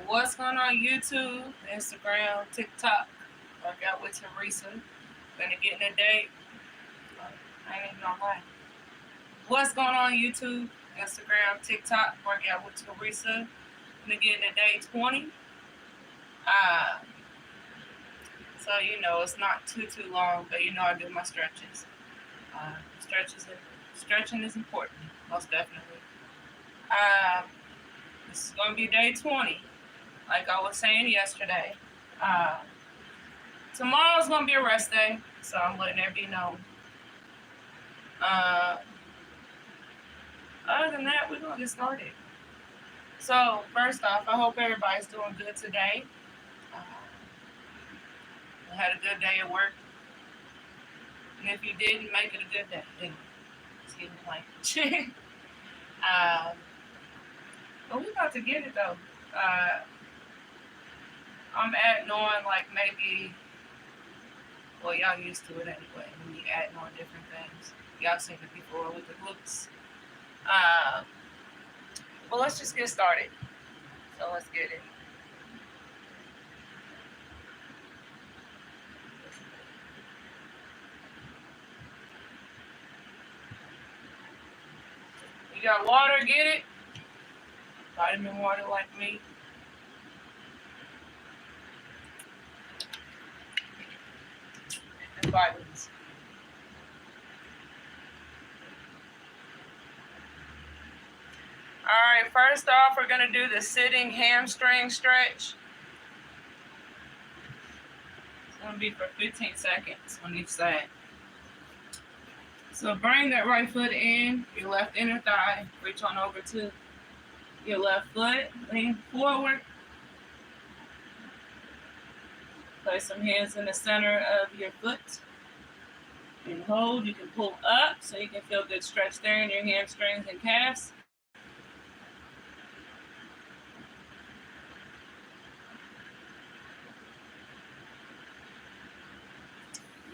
What's going on YouTube, Instagram, TikTok? Workout with Teresa. Gonna get in a date. I ain't even know why. What's going on YouTube, Instagram, TikTok? Workout with Teresa. Gonna get in a day 20. Uh, so it's not too long, but I do my stretches. Stretching is important, most definitely. This is gonna be day 20. Like I was saying yesterday, tomorrow's gonna be a rest day, so I'm letting everybody know. Other than that, we're gonna get started. So first off, I hope everybody's doing good today. Had a good day at work, and if you didn't, make it a good day. Excuse me, language. But we about to get it though. I'm adding on maybe, well, y'all used to it anyway. When you adding on different things, y'all seen it before with the glutes. Well, let's just get started. So let's get it. You got water, get it. Vitamin water like me. And vitamins. Alright, first off, we're going to do the sitting hamstring stretch. It's going to be for 15 seconds on each side. So bring that right foot in, your left inner thigh, reach on over to your left foot, lean forward. Place some hands in the center of your foot. And hold, you can pull up so you can feel good stretch there in your hamstrings and calves.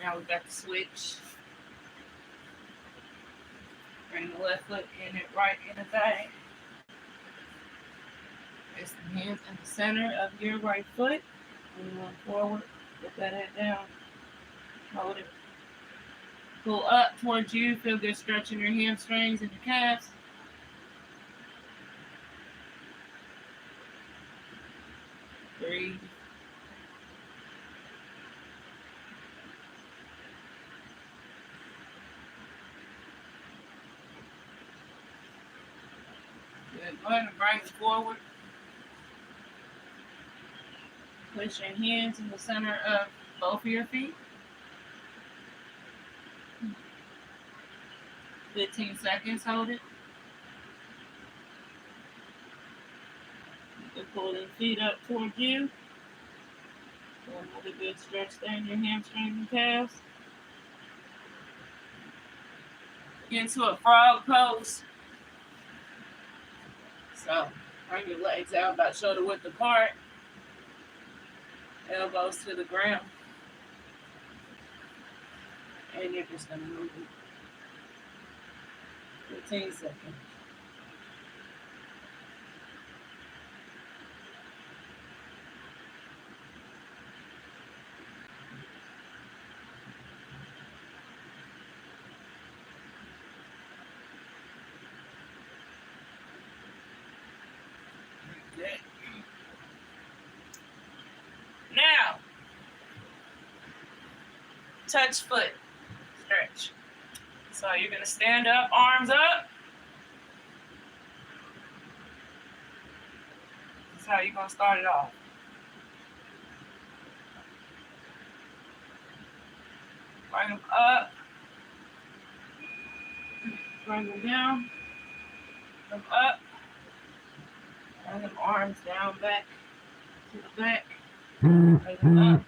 Now we've got the switch. Bring the left foot in it right in the thigh. Place the hands in the center of your right foot. Lean on forward. Put that head down. Hold it. Pull up towards you. Feel good stretch in your hamstrings and your calves. Breathe. Good. Go ahead and bring it forward. Place your hands in the center of both of your feet. 15 seconds, hold it. You can pull the feet up towards you. Another good stretch there in your hamstrings and calves. Get into a frog pose. So, bring your legs out about shoulder width apart. Elbows to the ground. And you're just going to move it. 15 seconds. Okay. Now, touch foot stretch. So you're going to stand up, arms up. This is how you're going to start it off. Bring them up. Bring them down. Bring them up. Bring them arms down, back to the back. Bring them up.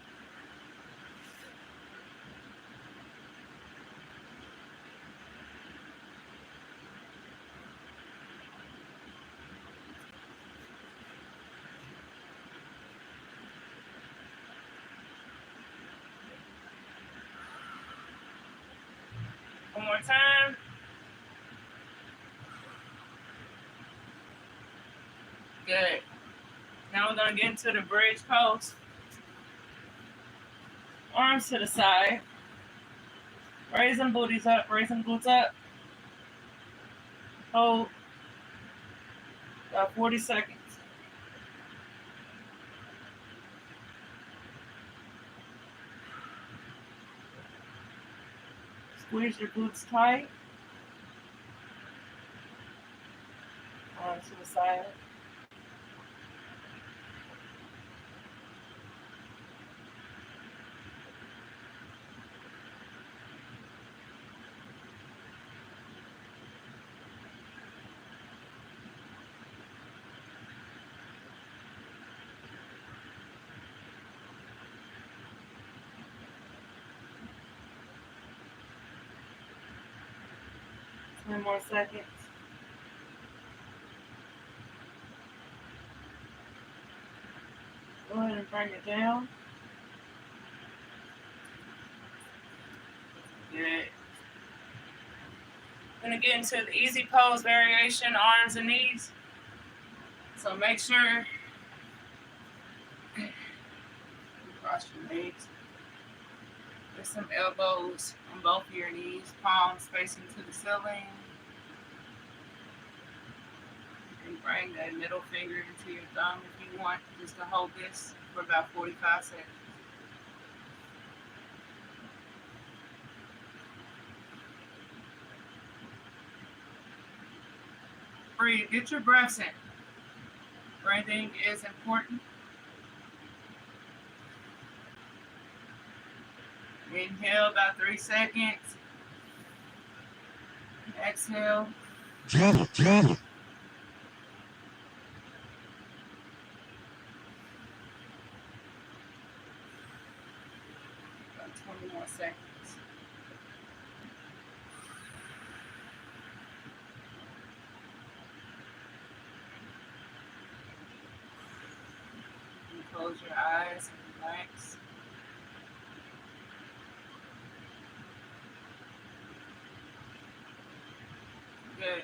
One more time. Good. Now we're going to get into the bridge pose. Arms to the side. Raising booties up, raising glutes up. Hold about 40 seconds. Squeeze your glutes tight. Arms to the side. Ten more seconds. Go ahead and bring it down. Good. I'm going to get into the easy pose variation, arms and knees. So make sure you cross your legs. There's some elbows on both of your knees, palms facing to the ceiling. You can bring that middle finger into your thumb if you want, just to hold this for about 45 seconds. Breathe, get your breaths in. Breathing is important. Inhale about 3 seconds. Exhale. About 20 more seconds. Close your eyes and relax. Good.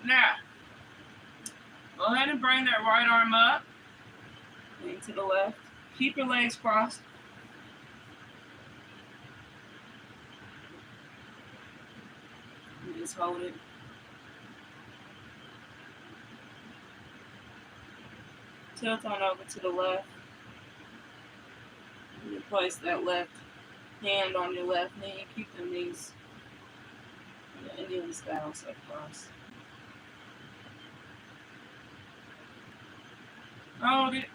Now, go ahead and bring that right arm up. Lean to the left. Keep your legs crossed. You just hold it. Tilt on over to the left. You place that left hand on your left knee. Keep the knees in the Indian style, so cross. Hold it.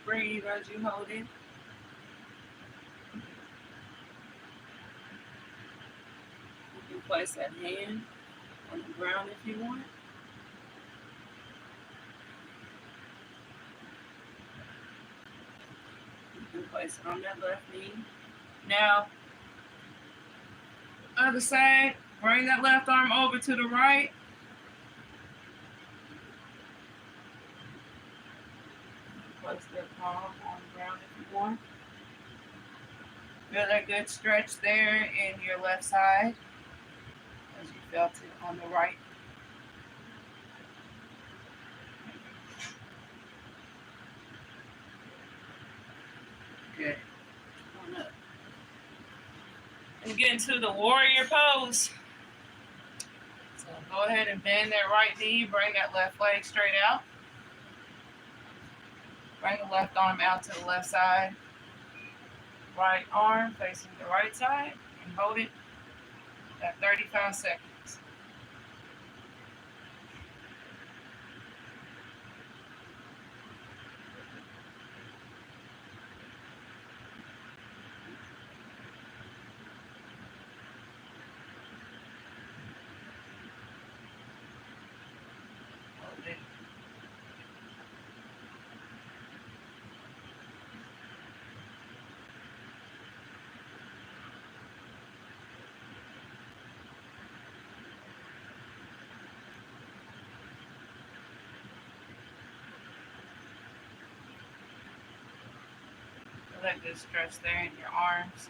Breathe as you hold it. You can place that hand on the ground if you want. You can place it on that left knee. Now, other side, bring that left arm over to the right. Place that palm on the ground if you want. Feel that good stretch there in your left side as you felt it on the right. Good. Come on up. And get into the warrior pose. So go ahead and bend that right knee. Bring that left leg straight out. Bring the left arm out to the left side. Right arm facing the right side. And hold it at 35 seconds. Hold it. Feel that good stretch there in your arms.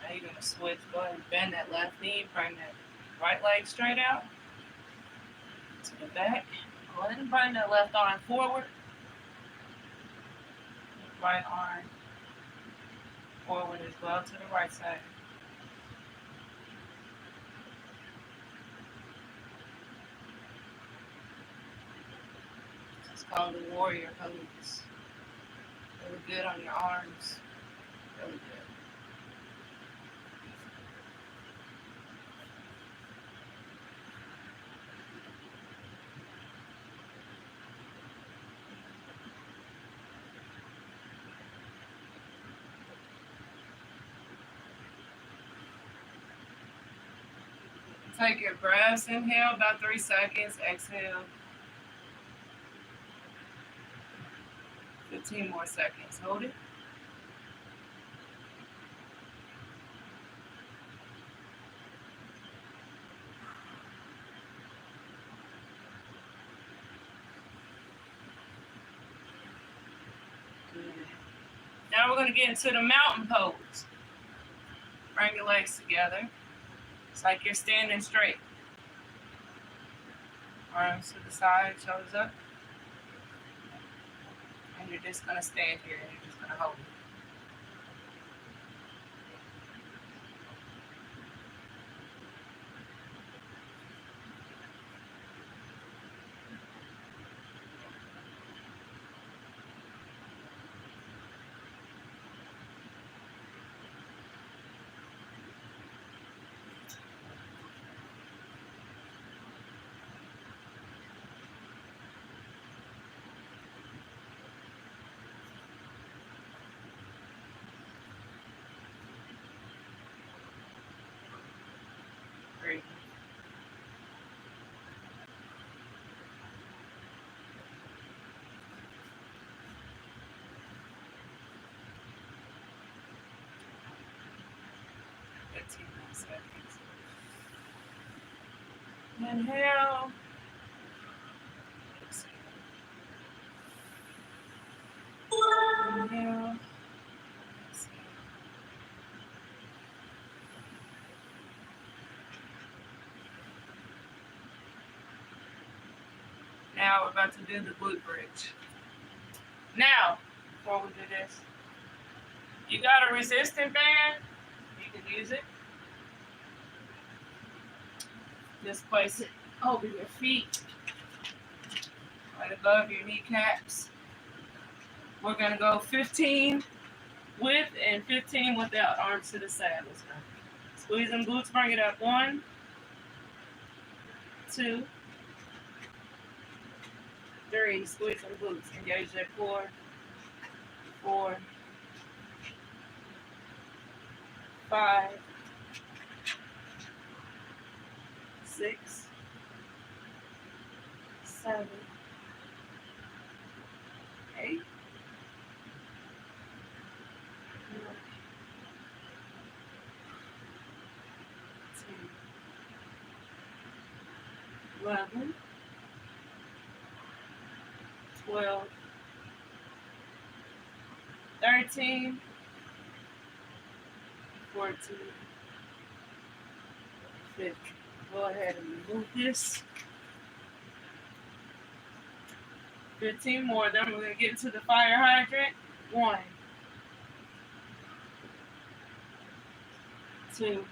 Now you're going to switch. Go ahead and bend that left knee. Bring that right leg straight out to the back. Go ahead and bring that left arm forward. Right arm forward as well to the right side. It's called the warrior pose. Really good on your arms. Really good. Take your breaths. Inhale about 3 seconds. Exhale 15 more seconds. Hold it. Good. Now we're going to get into the mountain pose. Bring your legs together. It's like you're standing straight. Arms to the side, shoulders up. And you're just going to stand here and you're just going to hold it. Great. Seconds. Inhale. Inhale. Now we're about to do the glute bridge. Now, before we do this, you got a resistant band. You can use it. Just place it over your feet, right above your kneecaps. We're going to go 15 with and 15 without. Arms to the side. Let's go. Squeeze them glutes. Bring it up. 1, 2, 3. Squeeze them glutes. Engage that core. 4, 5, 6, 7, 8, 11, 12, 13, 14, 15. Go ahead and remove this. 15 more. Then we're going to get into the fire hydrant. 1, 2,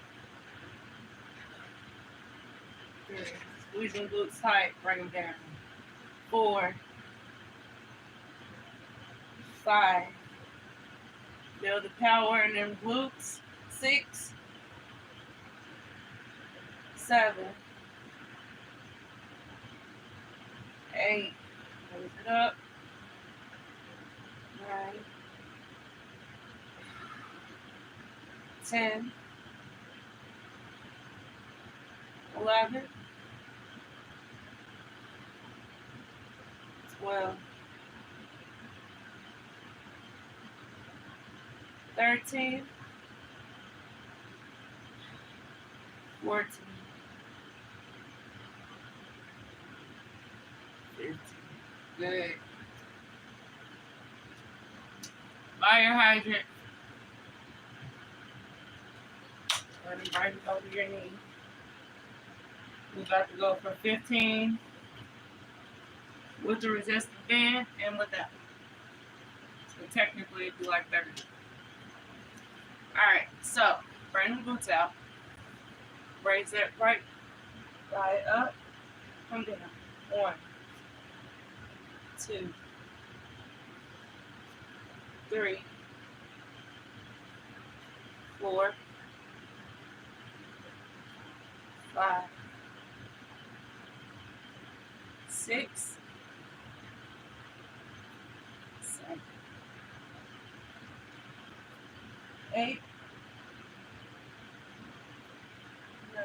3. Squeeze them glutes tight. Bring them down. 4, 5. Feel the power in them glutes. 6, 7, 8. Close it up. 9, 10, 11, 12, 13, 14, 15. Good. Fire hydrant. Let me bring it over your knee. We're about to go for 15 with the resistance band and without. So technically it'd be like 30. Alright, so bring the glutes out. Raise it right thigh up. Come down. 1, 2, 3, 4, 5, 6, 7, 8, 9,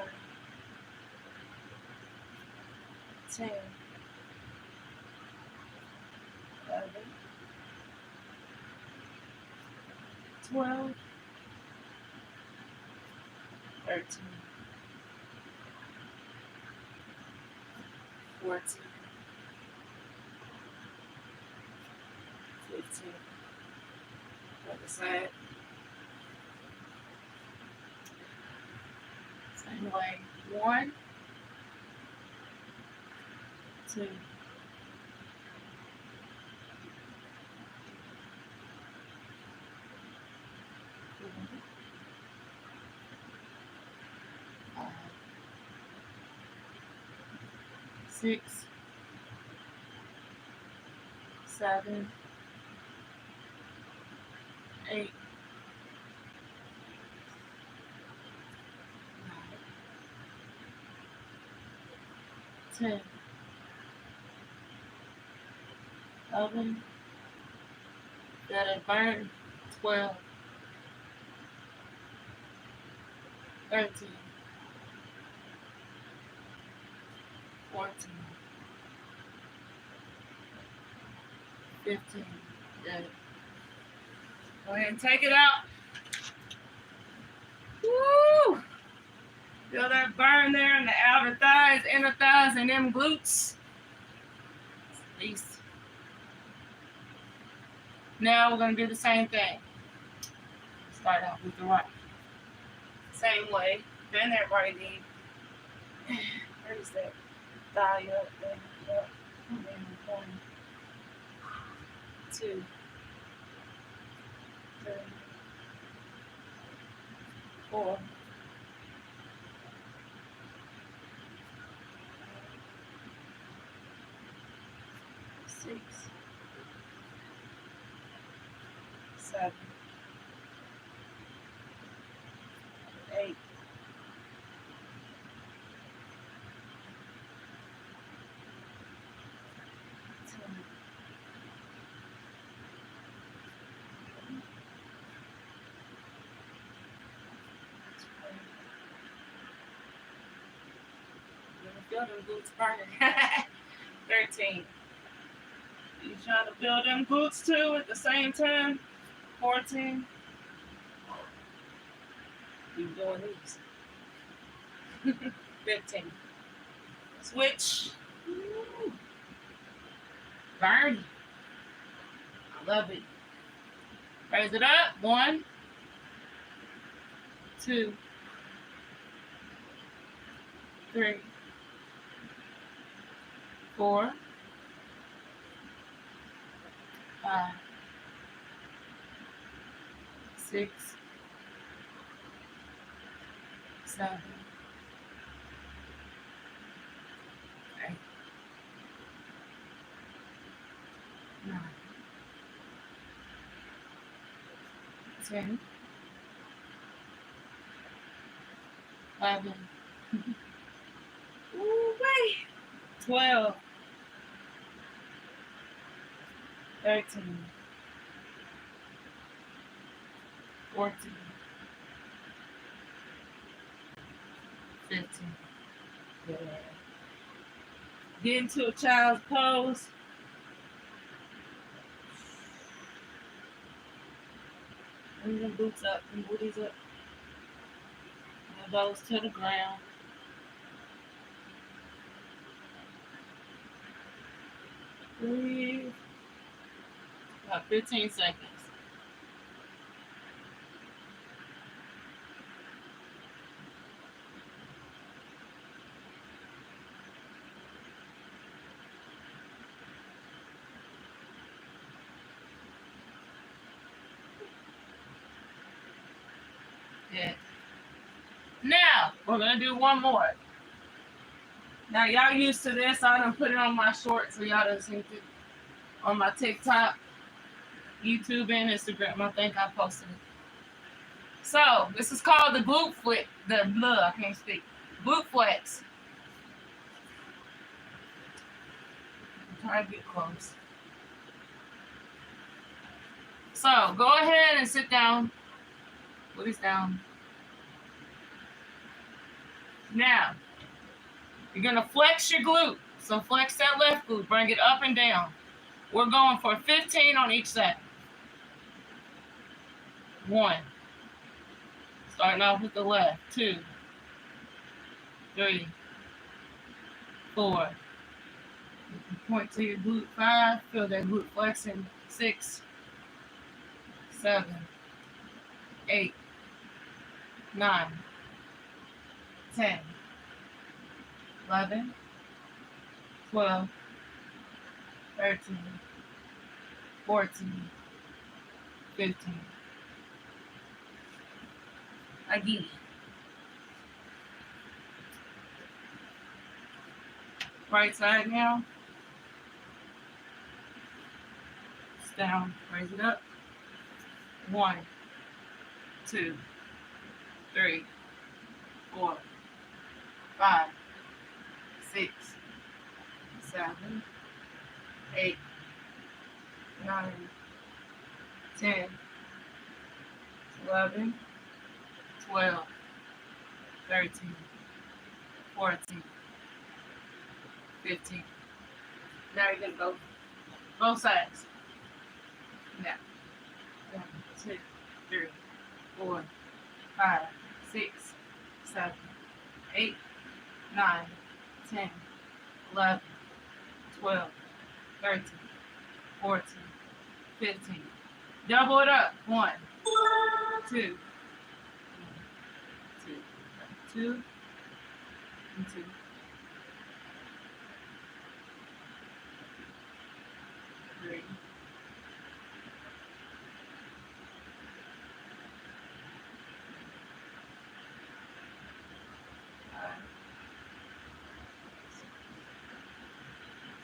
10, 11, 12, 13, 14, 15. Other side. Same way. 1, 2, 5, 6, 7, 8, 10, 11, gotta burn, 12, 13, 14, 15, good. Go ahead and take it out. Woo! Feel that burn there in the outer thighs, inner thighs, and them glutes. At least. Now we're going to do the same thing. Start out with the right. Same way. Bend that right knee. Where's that thigh up? There. Up. And then 1, 2, 3, 4, 6, 7, 8, 10, 12. Feel them glutes burning. 13. You trying to build them glutes too at the same time. 14. Keep doing these. 15. Switch. Woo. Burn. I love it. Raise it up. 1, 2, 3, 4, 5, 6, 7, 8, 9, 10, 11. Ooh, wait. 12, 13, 14, 15. Good. Get into a child's pose. Bring them boots up, them booties up. Elbows to the ground. Breathe. About 15 seconds. Yeah. Now, we're going to do one more. Now, y'all used to this. I done put it on my shorts, so y'all done seen it on my TikTok, YouTube, and Instagram. I think I posted it. So, this is called the glute flex. I can't speak. Glute flex. I'm trying to get close. So, go ahead and sit down. Put this down. Now, you're going to flex your glute. So, flex that left glute. Bring it up and down. We're going for 15 on each side. 1. Starting off with the left. 2, 3, 4. Point to your glute. 5. Feel that glute flexing. 6, 7, 8, 9, 10, 11, 12, 13, 14, 15. Again. Right side now. It's down. Raise it up. 1, 2, 3, 4, 5, 6, 7, 8, 9, 10, 11, 12, 13, 14, 15. Now you're going to go both sides. Now. 1, 2, 3, 4, 5, 6, 7, 8, 9, 10, 11, 12, 13, 14, 15. Double it up. 1, 2, 2, and 2. 3. 5, 6,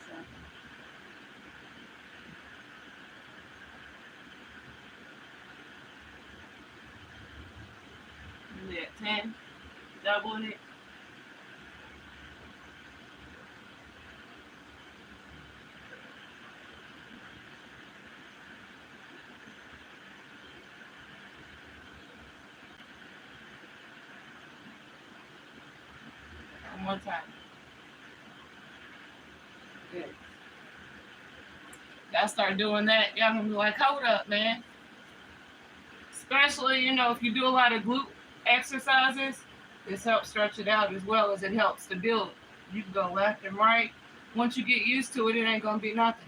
7. Do that 10. Doubling it. One more time. Good. Y'all start doing that, y'all gonna be like, hold up, man. Especially, if you do a lot of glute exercises, this helps stretch it out as well as it helps to build. You can go left and right. Once you get used to it, it ain't gonna be nothing.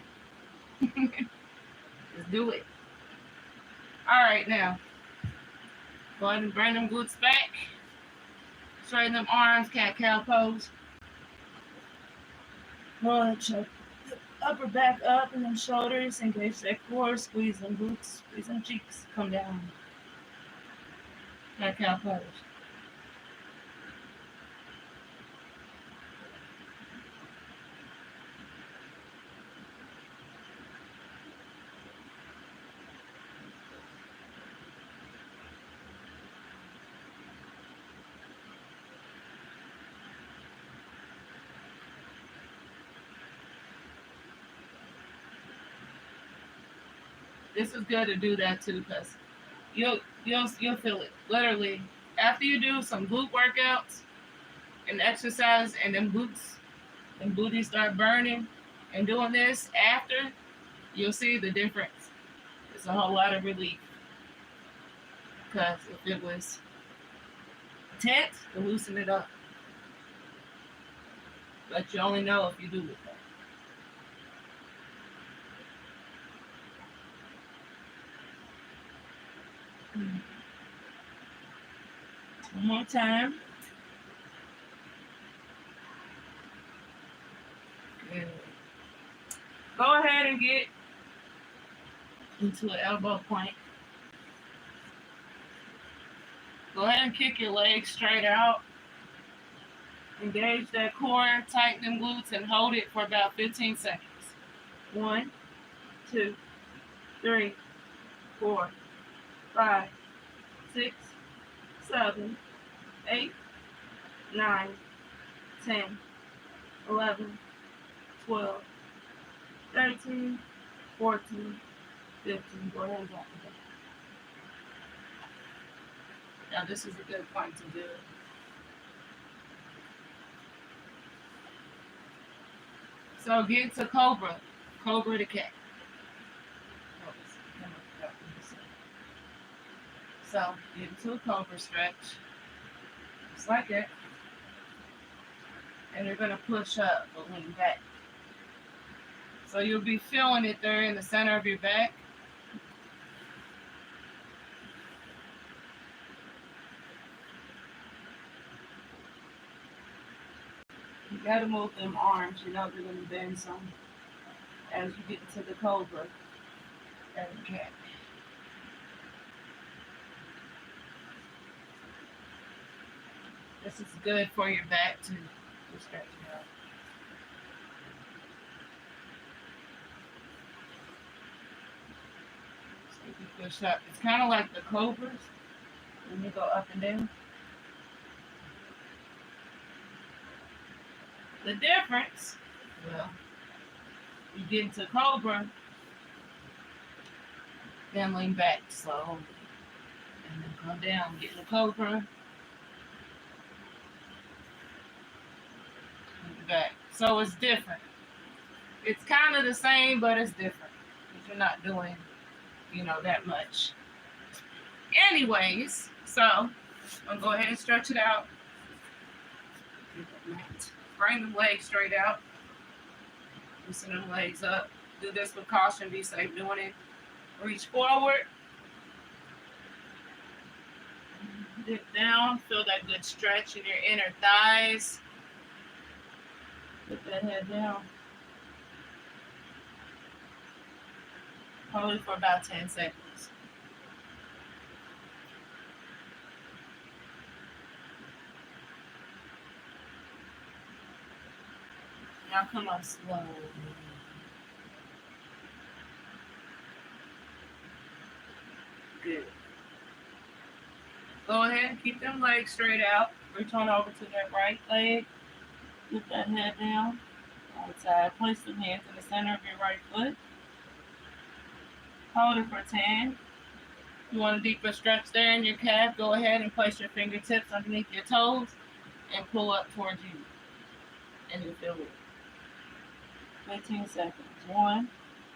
Just do it. All right, now go ahead and bring them glutes back. Straighten them arms, cat-cow pose. Go ahead, check the upper back up and then shoulders. Engage that core. Squeeze them glutes. Squeeze them cheeks. Come down. Cat-cow pose. This is good to do that too, because you'll feel it. Literally, after you do some glute workouts and exercise and them glutes and booties start burning and doing this after, you'll see the difference. It's a whole lot of relief. Because if it was tense, to loosen it up. But you only know if you do it. One more time. Good. Go ahead and get into an elbow plank. Go ahead and kick your legs straight out. Engage that core, tighten them glutes, and hold it for about 15 seconds. 1, 2, 3, 4, 5, 6, 7, 8, 9, 10, 11, 12, 13, 14, 15. Go ahead and drop it down. Now this is a good point to do. So get to Cobra. Cobra to cat. So get into a Cobra stretch. Just like that. And you're going to push up but lean back. So you'll be feeling it there in the center of your back. You got to move them arms. You know they're going to bend some as you get into the Cobra and the cat. This is good for your back too. To stretch it out. So you push up. It's kind of like the Cobras when you go up and down. The difference, well, you get into Cobra, then lean back slowly, and then come down, get in the Cobra, and back. So it's different. It's kind of the same, but it's different because you're not doing, that much. Anyways, so I'll go ahead and stretch it out. Bring the legs straight out. Loosen them legs up. Do this with caution. Be safe doing it. Reach forward. Dip down. Feel that good stretch in your inner thighs. Put that head down. Hold it for about 10 seconds. Now come up slow. Good. Go ahead and keep them legs straight out. Reach on over to that right leg. Put that head down. Outside. Place some hands in the center of your right foot. Hold it for 10. You want a deeper stretch there in your calf, go ahead and place your fingertips underneath your toes and pull up towards you. And you feel it. 15 seconds. 1,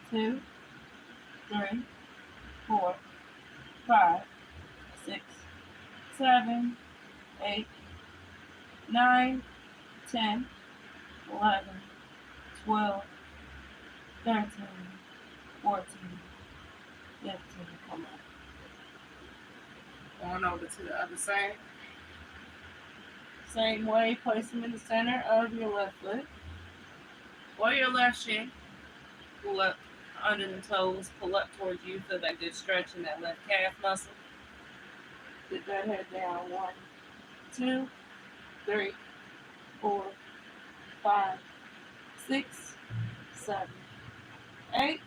2, 3, 4, 5, 6, 7, 8, 9, 10, 11, 12, 13, 14, 15. Come on. Going over to the other side. Same way, place them in the center of your left foot. Or your left shin. Pull up under the toes, pull up towards you. Feel that good stretch in that left calf muscle. Get that head down. 1, 2, 3, 4, 5, 6, 7, 8,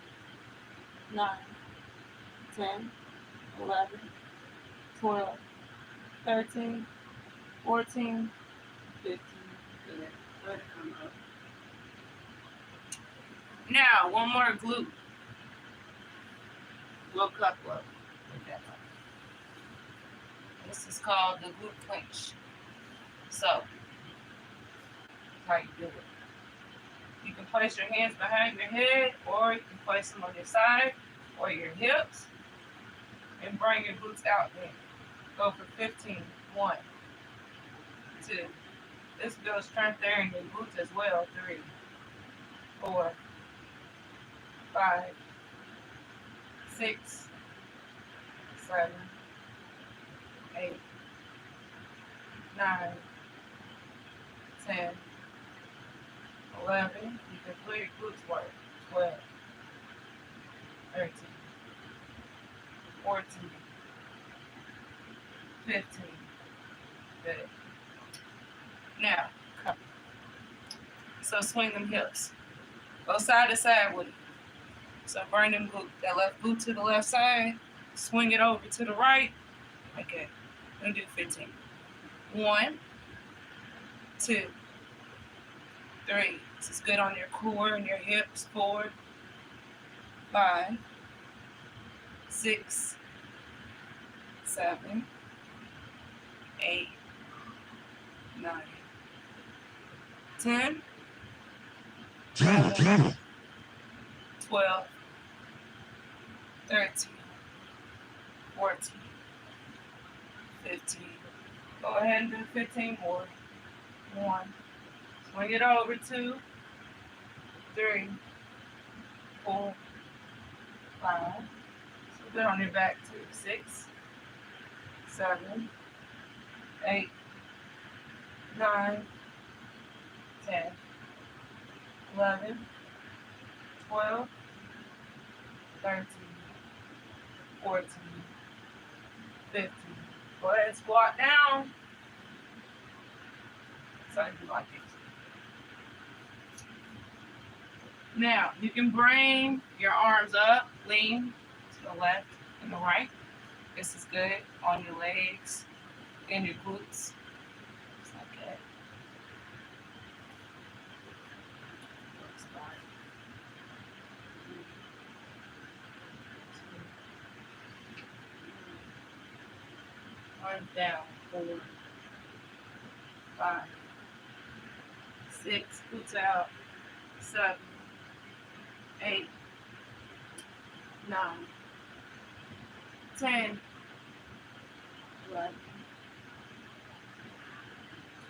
9, 10, 11, 12, 13, 14, 15. Good. Let it come up. Now, one more glute. Low cup low. This is called the glute clinch. So, how you do it. You can place your hands behind your head, or you can place them on your side or your hips, and bring your glutes out there. Go for 15. 1, 2. This builds strength there in your glutes as well. 3, 4, 5, 6, 7, 9, 10, 11. You can put your glutes work. 12, 13, 14, 15. Good. Now, come. So swing them hips. Go side to side with it. So bring them glute, that left glute to the left side. Swing it over to the right. Okay. We're going to do 15. 1, 2, 3. This is good on your core and your hips. 4, 5, 6, 7, 8, 9, 10, 11, 12, 13, 14, 15. Go ahead and do 15 more. 1. Swing it over. 2, 3, 4, 5. So good on your back too. 6, 7, 8, 9, 10, 11, 12, 13, 14, 15. Go ahead and squat down. Something like this. Now, you can bring your arms up, lean to the left and the right. This is good on your legs and your glutes. Just like that. Arms down. 4, 5, 6, glutes out. 7, 8, 9, 10, 11,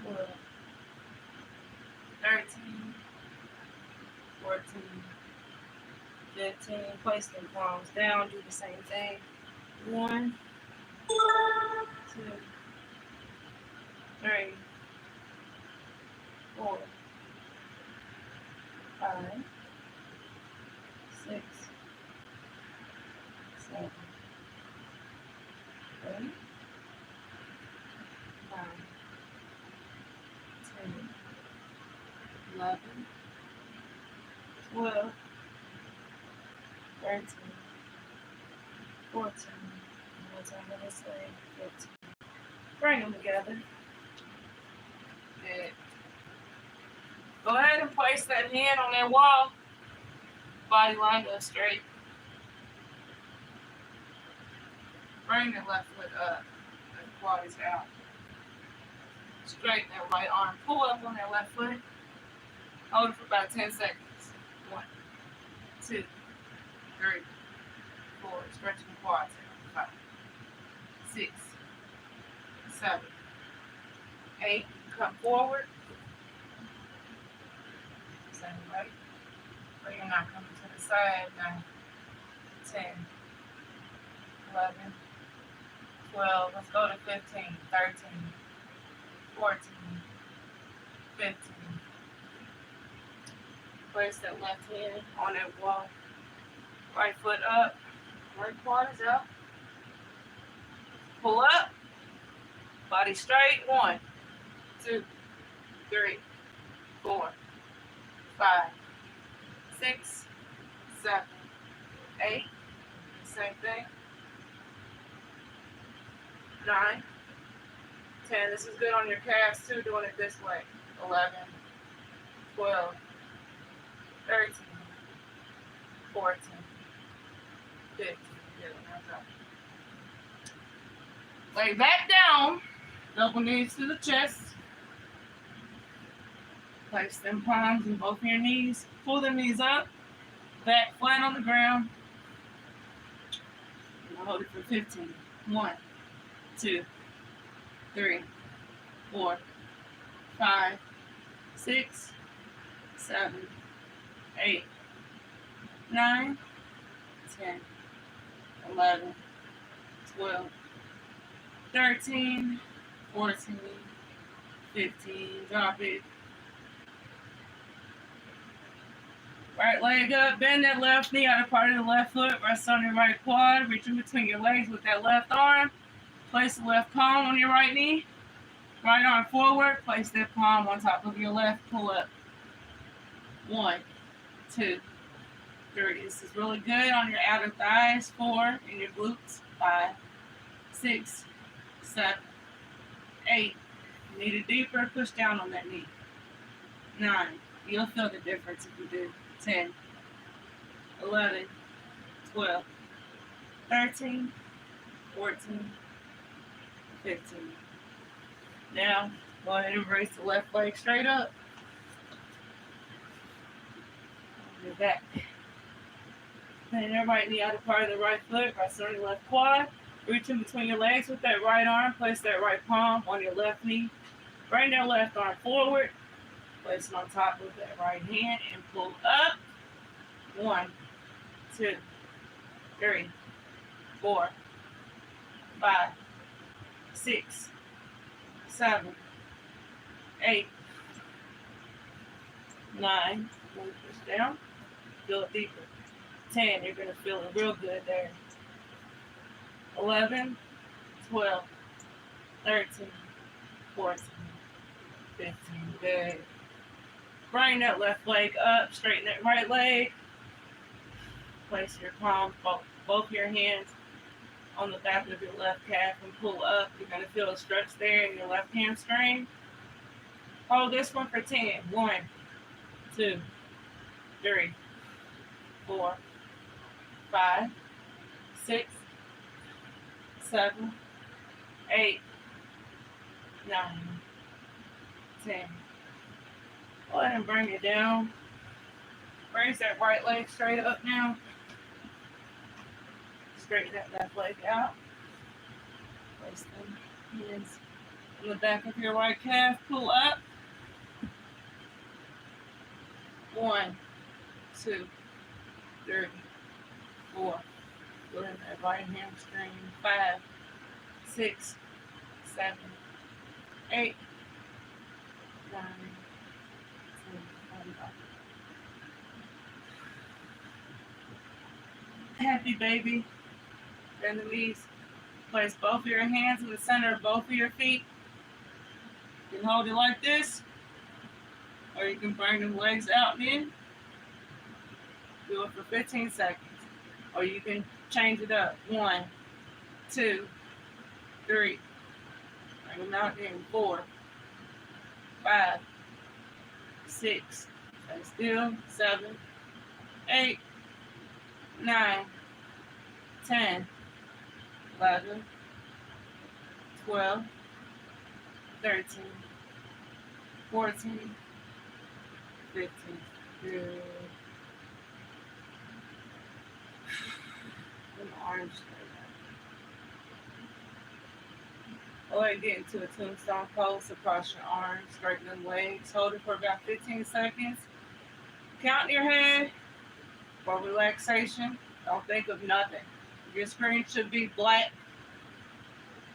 12, 13, 14, 15. Place them palms down. Do the same thing. 1, 2, 3, 4, 5, 6, 7, 8, 9, 10, 11, 12, 13, 14. One time on this leg. 15. Bring them together. Good. Go ahead and place that hand on that wall. Body lined up straight. Bring the left foot up. The quad is out. Straighten that right arm. Pull up on that left foot. Hold it for about 10 seconds. 1, 2, 3, 4. Stretching the quads out. 5, 6, 7, 8. Come forward. Same way. But you're not coming to the side. 9, 10, 11, 12. Let's go to 15, 13, 14, 15. Place that left hand on that wall. Right foot up. Right quad is out. Pull up. Body straight. 1, 2, 3, 4, 5, 6, 7, 8. Same thing. 9, 10. This is good on your calves too, doing it this way. 11, 12, 13, 14, 15. Good. Lay back down. Double knees to the chest. Place them palms in both of your knees. Pull them knees up. Back flat on the ground. Hold it for 15. 1, 2, 3, 4, 5, 6, 7, 8, 9, 10, 11, 12, 13, 14, 15. Drop it. Right leg up. Bend that left knee out of part of the left foot. Rest on your right quad. Reach in between your legs with that left arm. Place the left palm on your right knee. Right arm forward. Place that palm on top of your left. Pull up. 1, 2, 3. This is really good on your outer thighs. 4 and your glutes. 5, 6, 7, 8. You need it deeper. Push down on that knee. 9. You'll feel the difference if you do. 10, 11, 12, 13, 14, 15. Now, go ahead and raise the left leg straight up. Your back. Bend your right knee out of part of the right foot. Rest on your left quad. Reach in between your legs with that right arm. Place that right palm on your left knee. Bring that left arm forward. Place it on top of that right hand and pull up. 1, 2, 3, 4, 5, 6, 7, 8, 9. Push down. Feel it deeper. 10. You're going to feel it real good there. 11, 12, 13, 14, 15. Good. Bring that left leg up. Straighten that right leg. Place your palms, both your hands on the back of your left calf and pull up. You're going to feel a stretch there in your left hamstring. Hold this one for 10. 1, 2, 3, 4, 5, 6, 7, 8, 9, 10. Go ahead and bring it down. Raise that right leg straight up now. Straighten that left leg out. Place the hands on the back of your right calf. Pull up. 1, 2, 3, 4. Go in that right hamstring. 5, 6, 7, 8, 9, 10, 11. Happy baby. Bend the knees. Place both of your hands in the center of both of your feet. You can hold it like this, or you can bring them legs out and in. Do it for 15 seconds. Or you can change it up. 1, 2, 3. Bring them out in. 4, 5, 6. Stay still. 7, 8, 9, 10, 11, 12, 13, 14, 15. Good. And arms straight up. Go ahead and get into a tombstone pose across your arms. Straighten them legs. Hold it for about 15 seconds. Count in your head for relaxation. Don't think of nothing. Your screen should be black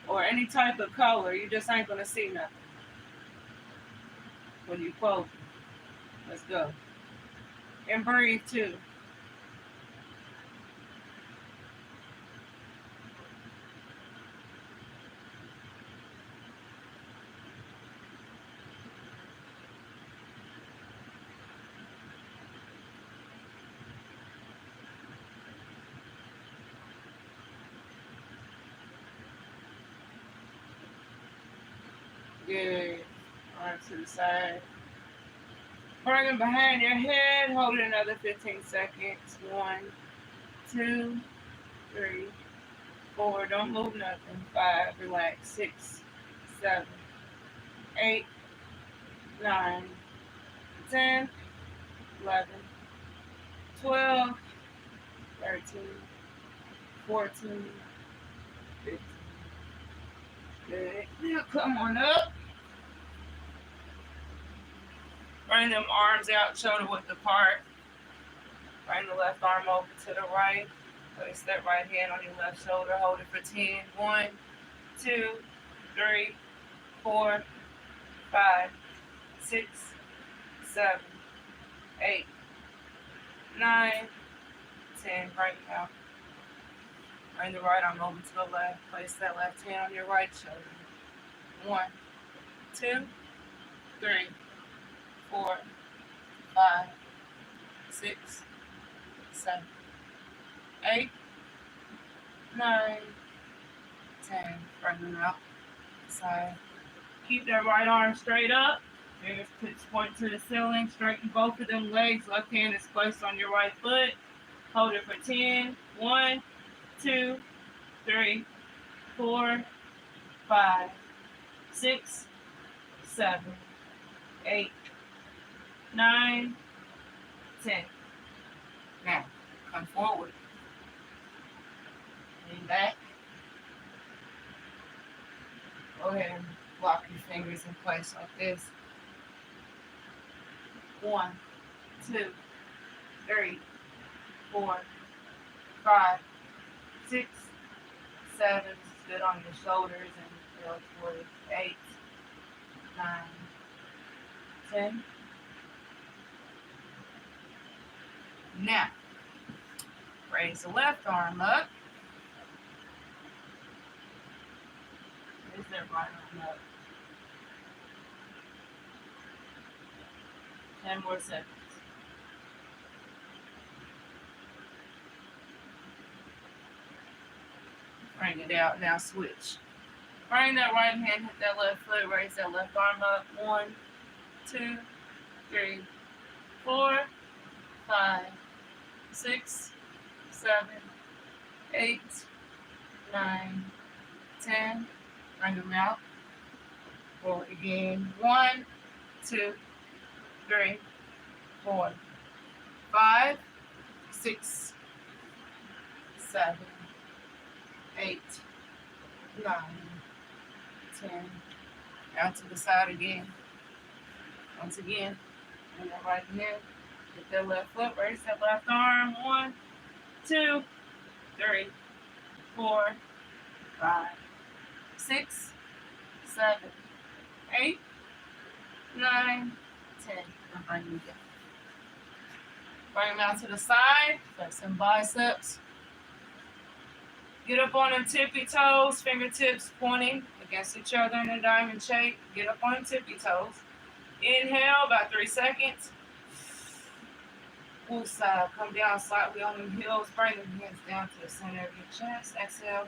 or any type of color. You just ain't going to see nothing when you close it. Let's go. And breathe too. Good. Arms to the side. Bring them behind your head. Hold it another 15 seconds. 1, 2, 3, 4. Don't move nothing. 5. Relax. 6, 7, 8, 9, 10, 11, 12, 13, 14, 15. Good. Now come on up. Bring them arms out, shoulder width apart. Bring the left arm over to the right. Place that right hand on your left shoulder. Hold it for 10. 1, 2, 3, 4, 5, 6, 7, 8, 9, 10. Bring it out. Bring the right arm over to the left. Place that left hand on your right shoulder. 1, 2, 3, 4, 5, 6, 7, 8, 9, 10. Bring them out. Side. Keep that right arm straight up. Fingertips point to the ceiling. Straighten both of them legs. Left hand is placed on your right foot. Hold it for 10. 1, 2, 3, 4, 5, 6, 7, 8, 9, 10. Now, come forward. Lean back. Go ahead and lock your fingers in place like this. 1, 2, 3, 4, 5, 6, 7. Sit on your shoulders and go towards 8, 9, 10. Now, raise the left arm up. Raise that right arm up. 10 more seconds. Bring it out. Now switch. Bring that right hand, hit that left foot, raise that left arm up. 1, 2, 3, 4, 5, 6, 7, 8, 9, 10. Bring them out. Forward again. 1, 2, 3, 4, 5, 6, 7, 8, 9, 10. Out to the side again. Once again. And that right hand. Hit that left foot. Raise that left arm. 1, 2, 3, 4, 5, 6, 7, 8, 9, 10. And bring them down. Bring them out to the side. Flex some biceps. Get up on them tippy toes. Fingertips pointing against each other in a diamond shape. Get up on them tippy toes. Inhale, about 3 seconds. Full side. Come down slightly on them heels. Bring them hands down to the center of your chest. Exhale.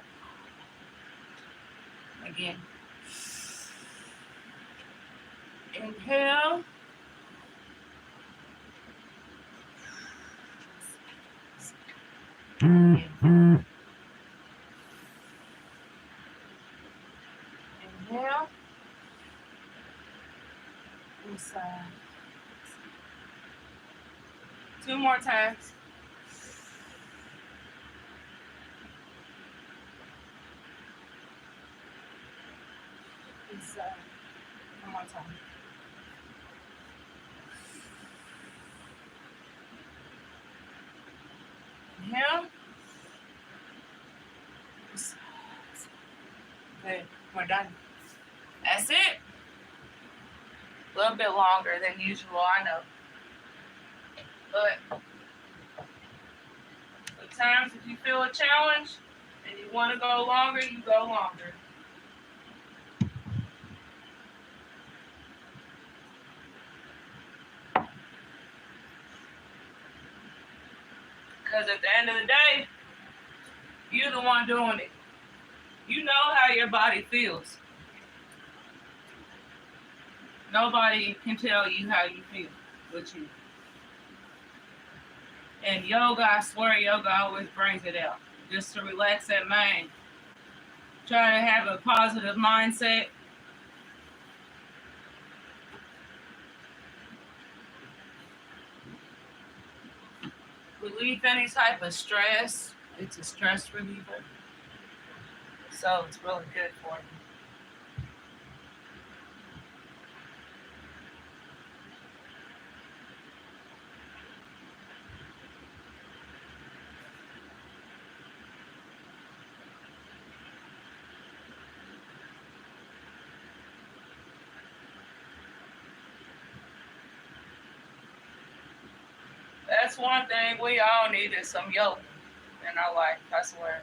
Again. Inhale. Inhale. Inside. 2 more times. Inside. 1 more time. Inhale. Good. We're done. That's it. A little bit longer than usual, I know. But sometimes if you feel a challenge and you want to go longer, you go longer. Because at the end of the day, you're the one doing it. You know how your body feels. Nobody can tell you how you feel but you. And yoga, I swear, yoga always brings it out. Just to relax that mind. Try to have a positive mindset. Relieve any type of stress. It's a stress reliever. So it's really good for you. That's one thing we all need is some yoga in our life, I swear.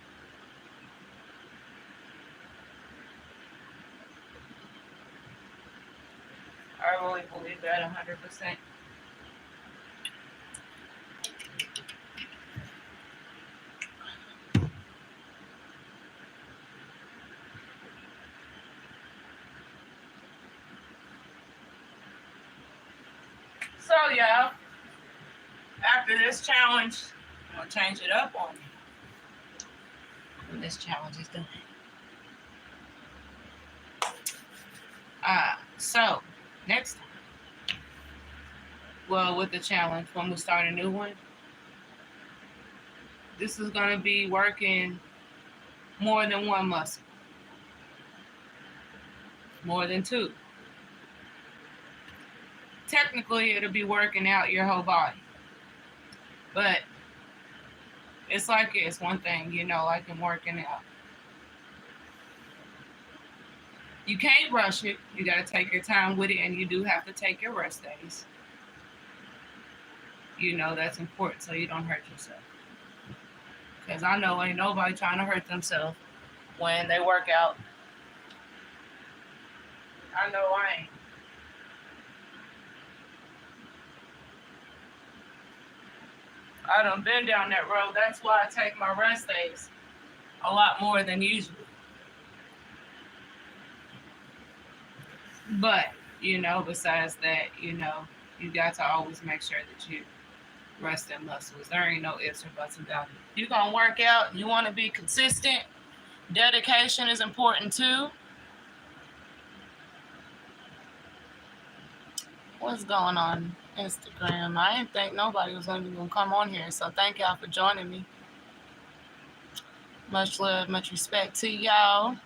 I really believe that 100%. So yeah, after this challenge, I'm gonna change it up on you when this challenge is done. So next time, well, with the challenge, when we start a new one, this is gonna be working more than one muscle, more than two. Technically, it'll be working out your whole body, but it's like it's one thing, like in working out. You can't rush it. You got to take your time with it, and you do have to take your rest days. That's important so you don't hurt yourself. Because I know ain't nobody trying to hurt themselves when they work out. I know I ain't. I done been down that road. That's why I take my rest days a lot more than usual. But, besides that, you got to always make sure that you rest them muscles. There ain't no ifs or buts about it. You're going to work out. You want to be consistent. Dedication is important too. What's going on Instagram? I didn't think nobody was going to come on here. So thank y'all for joining me. Much love, much respect to y'all.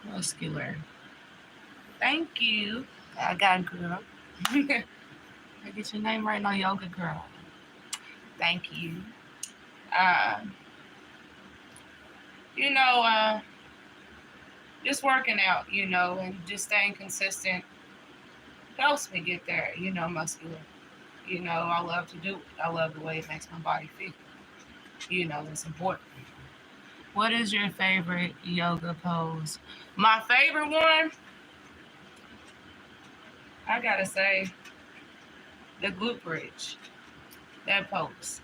Muscular. Thank you. I got girl. I get your name right now, yoga girl. Thank you. Just working out, and just staying consistent helps me get there, muscular. I love to do it. I love the way it makes my body feel. It's important. What is your favorite yoga pose? My favorite one, I gotta say, the glute bridge. That pose.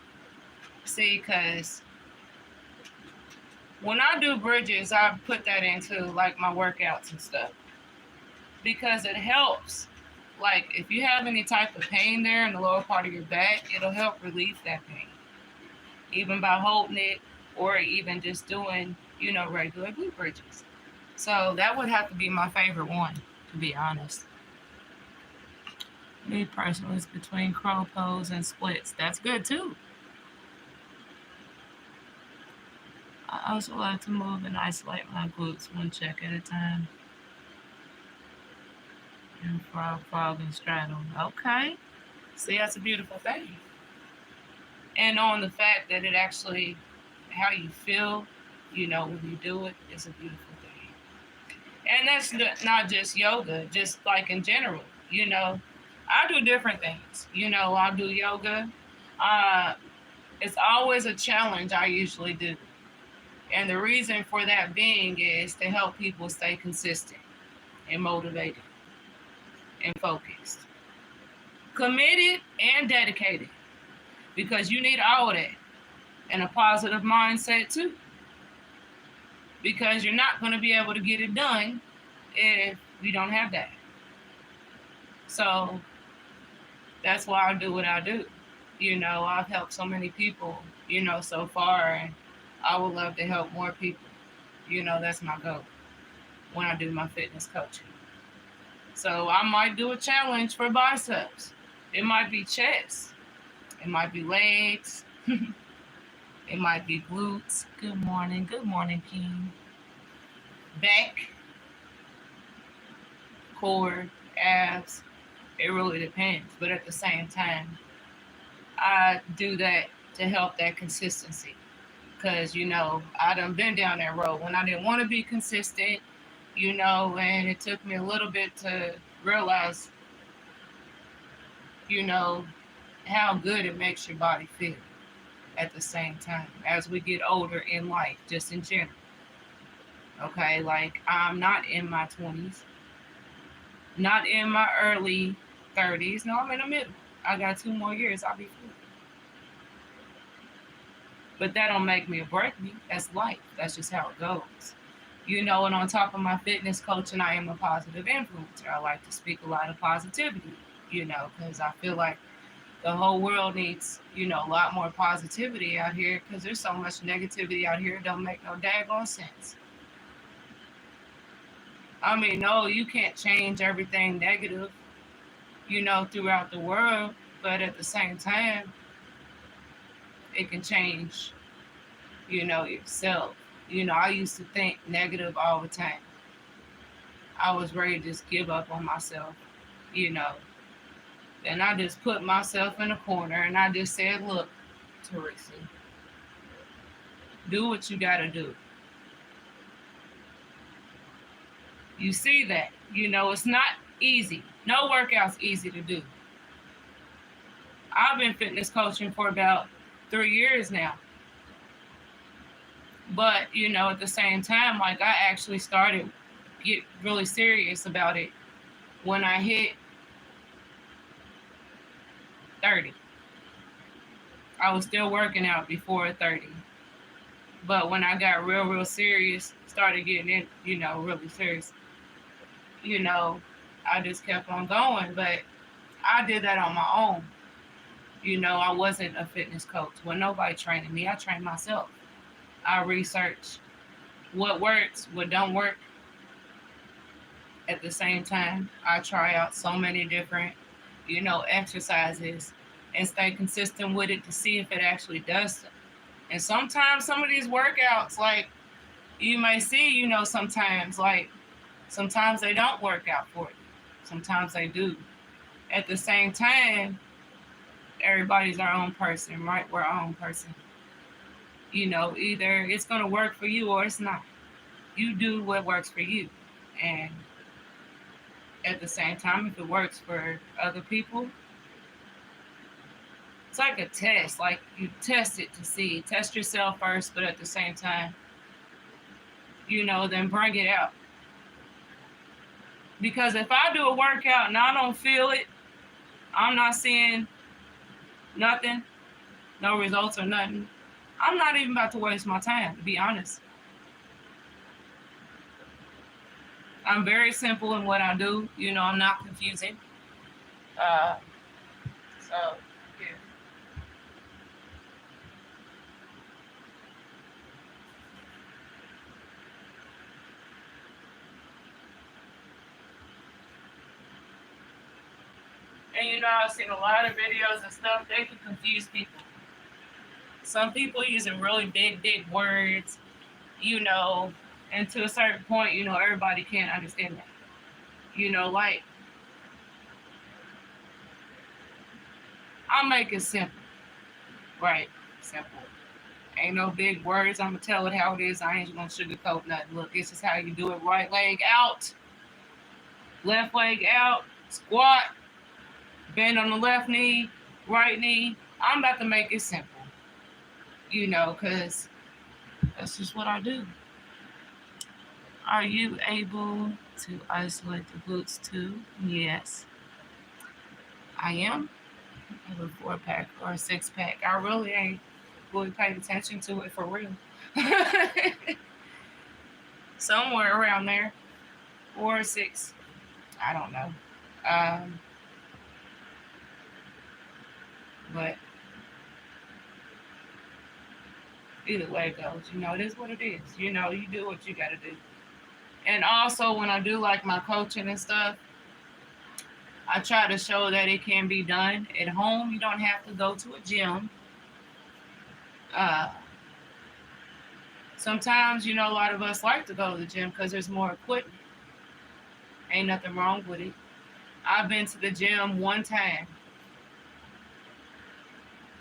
See, because when I do bridges, I put that into like my workouts and stuff. Because it helps. Like if you have any type of pain there in the lower part of your back, it'll help relieve that pain. Even by holding it or even just doing, regular glute bridges. So that would have to be my favorite one, to be honest. Me personally, it's between crow pose and splits. That's good too. I also like to move and isolate my glutes one check at a time. And frog, and straddle. Okay. See, that's a beautiful thing. And on the fact that it actually, how you feel, when you do it, is a beautiful thing. And that's not just yoga, just like in general, I do different things. I'll do yoga. It's always a challenge I usually do. And the reason for that being is to help people stay consistent and motivated and focused. Committed and dedicated. Because you need all of that. And a positive mindset too. Because you're not going to be able to get it done if you don't have that. So that's why I do what I do. I've helped so many people, so far, and I would love to help more people. That's my goal when I do my fitness coaching. So I might do a challenge for biceps. It might be chest. It might be legs. It might be glutes. Good morning, King. Back, core, abs. It really depends. But at the same time, I do that to help that consistency. Because, I done been down that road when I didn't want to be consistent. you know, and it took me a little bit to realize, you know, how good it makes your body feel at the same time as we get older in life, just in general. Okay, like I'm not in my 20s, not in my early 30s. No, I'm in the middle. I got 2 more years, I'll be free. But that don't make me or break me. That's life. That's just how it goes. You know, and on top of my fitness coaching, I am a positive influencer. I like to speak a lot of positivity, you know, because I feel like the whole world needs, you know, a lot more positivity out here because there's so much negativity out here. It don't make no daggone sense. I mean, no, you can't change everything negative, you know, throughout the world, but at the same time, it can change, you know, yourself. You know, I used to think negative all the time. I was ready to just give up on myself, you know. And I just put myself in a corner and I just said, look, Teresa, do what you got to do. You see that, you know, it's not easy. No workout's easy to do. I've been fitness coaching for about 3 years now. But, you know, at the same time, like I actually started get really serious about it when I hit 30. I was still working out before 30. But when I got real serious, started getting in, you know, really serious, you know, I just kept on going. But I did that on my own. You know, I wasn't a fitness coach. Well, nobody training me. I trained myself. I research what works, what don't work. At the same time, I try out so many different, you know, exercises and stay consistent with it to see if it actually does something. And sometimes some of these workouts, like you may see, you know, sometimes they don't work out for you. Sometimes they do. At the same time, everybody's our own person, right? We're our own person. You know, either it's going to work for you or it's not. You do what works for you. And at the same time, if it works for other people, it's like a test. Like you test it to see. Test yourself first, but at the same time, you know, then bring it out. Because if I do a workout and I don't feel it, I'm not seeing nothing, no results or nothing, I'm not even about to waste my time, to be honest. I'm very simple in what I do. You know, I'm not confusing. So, yeah. And you know, I've seen a lot of videos and stuff, they can confuse people. Some people using really big words, you know, and to a certain point, you know, everybody can't understand that. You know, like, I'll make it simple. Right, simple. Ain't no big words. I'm going to tell it how it is. I ain't going to sugarcoat nothing. Look, this is how you do it. Right leg out, left leg out, squat, bend on the left knee, right knee. I'm about to make it simple. You know, because that's just what I do. Are you able to isolate the glutes too? Yes, I am. I have a 4-pack or a 6-pack. I really ain't really paid attention to it for real. Somewhere around there. 4 or 6. I don't know. But either way it goes, you know, it is what it is. You know, you do what you got to do. And also, when I do like my coaching and stuff, I try to show that it can be done at home. You don't have to go to a gym. Sometimes, you know, a lot of us like to go to the gym because there's more equipment. Ain't nothing wrong with it. I've been to the gym one time.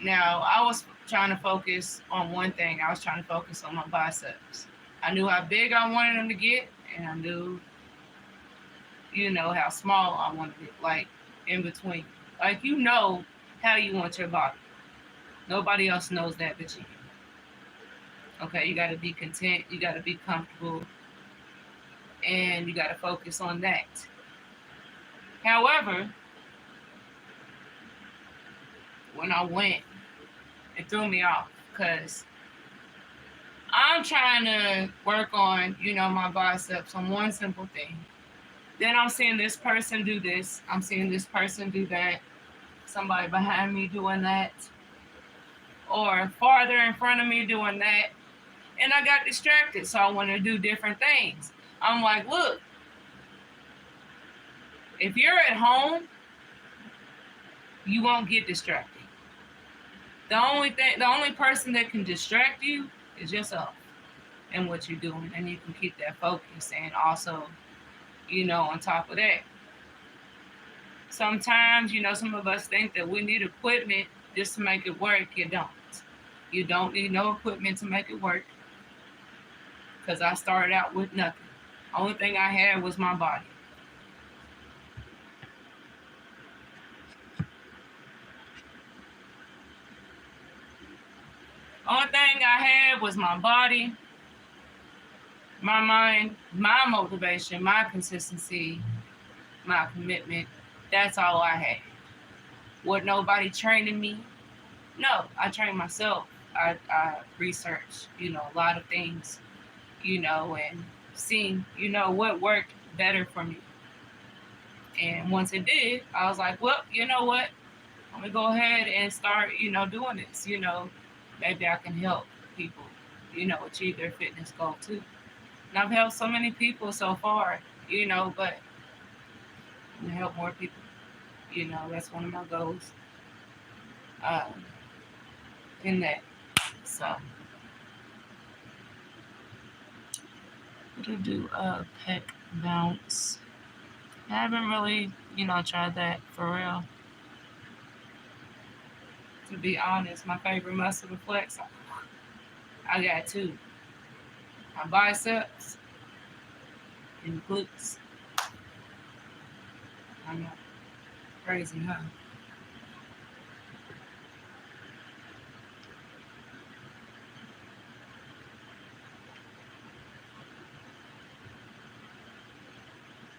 Now, I was trying to focus on one thing. I was trying to focus on my biceps. I knew how big I wanted them to get, and I knew, how small I wanted it, like in between. Like, how you want your body. Nobody else knows that but you. Okay, you got to be content, you got to be comfortable, and you got to focus on that. However, when I went, it threw me off because I'm trying to work on, my biceps on one simple thing. Then I'm seeing this person do this. I'm seeing this person do that. Somebody behind me doing that. Or farther in front of me doing that. And I got distracted, so I want to do different things. I'm like, look, if you're at home, you won't get distracted. The only person that can distract you is yourself and what you're doing. And you can keep that focus. And also, on top of that, sometimes, some of us think that we need equipment just to make it work. You don't. You don't need no equipment to make it work. Because I started out with nothing. Only thing I had was my body. Only thing I had was my body, my mind, my motivation, my consistency, my commitment. That's all I had. Was nobody training me? No, I trained myself. I researched, a lot of things, and seen, what worked better for me. And once it did, I was like, well, you know what? I'm going to go ahead and start, doing this, Maybe I can help people, achieve their fitness goal too. And I've helped so many people so far, but I'm going to help more people. That's one of my goals in that. So, I'm going to do a pec bounce. I haven't really, tried that for real. To be honest, my favorite muscle to flex, I got two. My biceps and glutes. I know. Crazy, huh?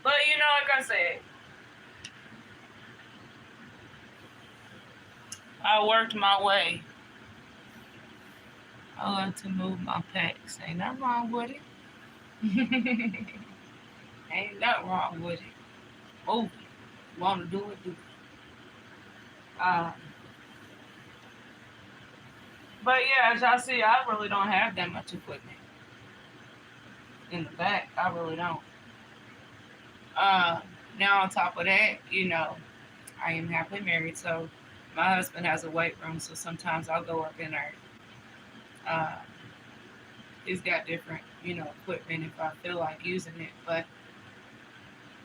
But like I said, I worked my way. I like to move my pecs. Ain't nothing wrong with it. Ain't nothing wrong with it. Move it. Want to do it, do it. But yeah, as y'all see, I really don't have that much equipment in the back. I really don't. Now on top of that, I am happily married, so my husband has a weight room, so sometimes I'll go up in there. He's got different, equipment if I feel like using it, but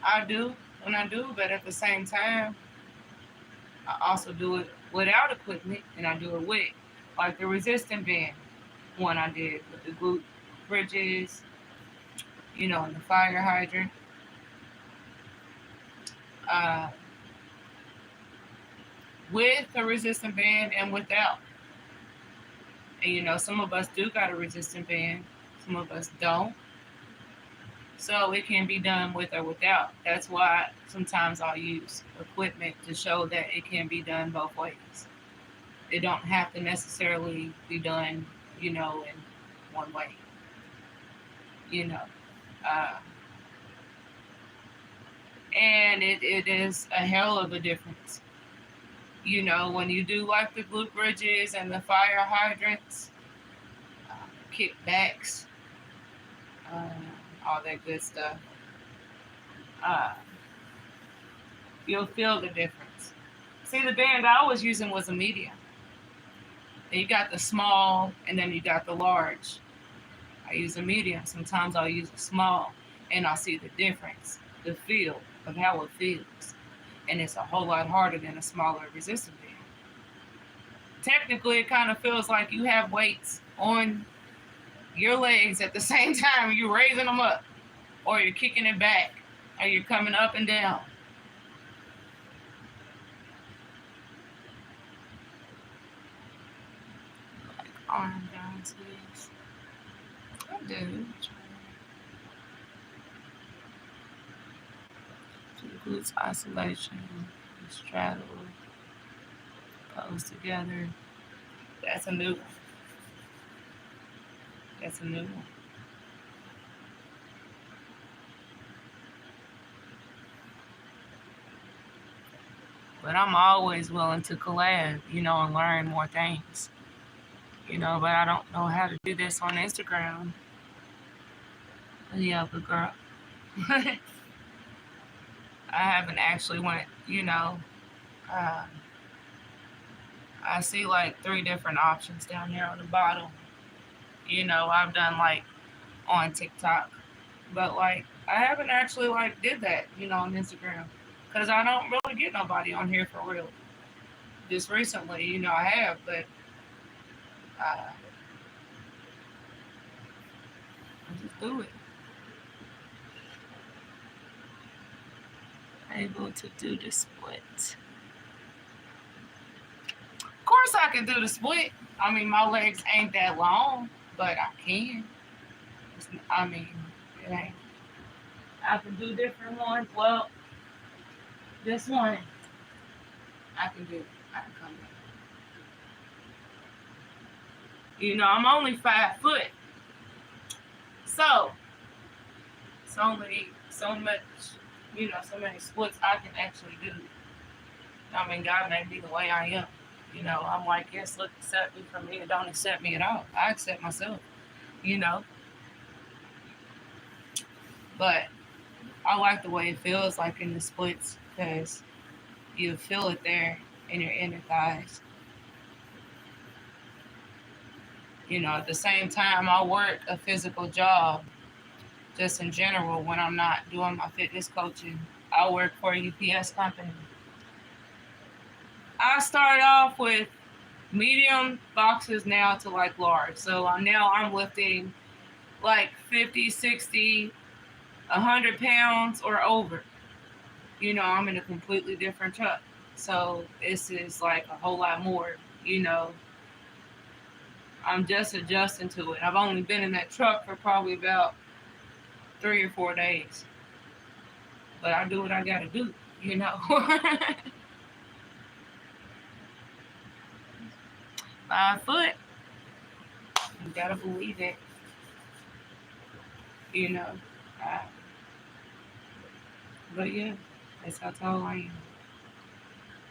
I do when I do, but at the same time, I also do it without equipment, and I do it with, like the resistant band one I did with the glute bridges, and the fire hydrant. With a resistant band and without. And some of us do got a resistant band, some of us don't. So it can be done with or without. That's why sometimes I'll use equipment to show that it can be done both ways. It don't have to necessarily be done, in one way. And it is a hell of a difference. When you do like the glute bridges and the fire hydrants, kickbacks, all that good stuff, you'll feel the difference. See, the band I was using was a medium. And you got the small, and then you got the large. I use a medium. Sometimes I'll use a small, and I'll see the difference, the feel of how it feels. And it's a whole lot harder than a smaller resistant band. Technically, it kind of feels like you have weights on your legs at the same time you're raising them up. or you're kicking it back, or you're coming up and down. Like arm down sleeves. I do. To the glutes isolation, straddle, pose together. That's a new one. That's a new one. But I'm always willing to collab, and learn more things. But I don't know how to do this on Instagram. Yeah, but girl, I haven't actually went, I see like 3 different options down here on the bottom. I've done like on TikTok, but like I haven't actually like did that, on Instagram, because I don't really get nobody on here for real. Just recently, I have, but I just do it. Able to do the split. Of course I can do the split. I mean, my legs ain't that long, but I can. It ain't. I can do different ones. Well, this one, I can do. I can come back. I'm only 5 foot. So many, so much, so many splits I can actually do. God made me the way I am. I'm like, yes, look, accept me for me, and don't accept me at all. I accept myself, But I like the way it feels like in the splits, because you feel it there in your inner thighs. At the same time, I work a physical job, just in general, when I'm not doing my fitness coaching. I work for a UPS company. I started off with medium boxes now to like large. So now I'm lifting like 50, 60, 100 pounds or over. I'm in a completely different truck. So this is like a whole lot more, I'm just adjusting to it. I've only been in that truck for probably about 3 or 4 days. But I do what I gotta do, 5 foot. You gotta believe it. But yeah, that's how tall I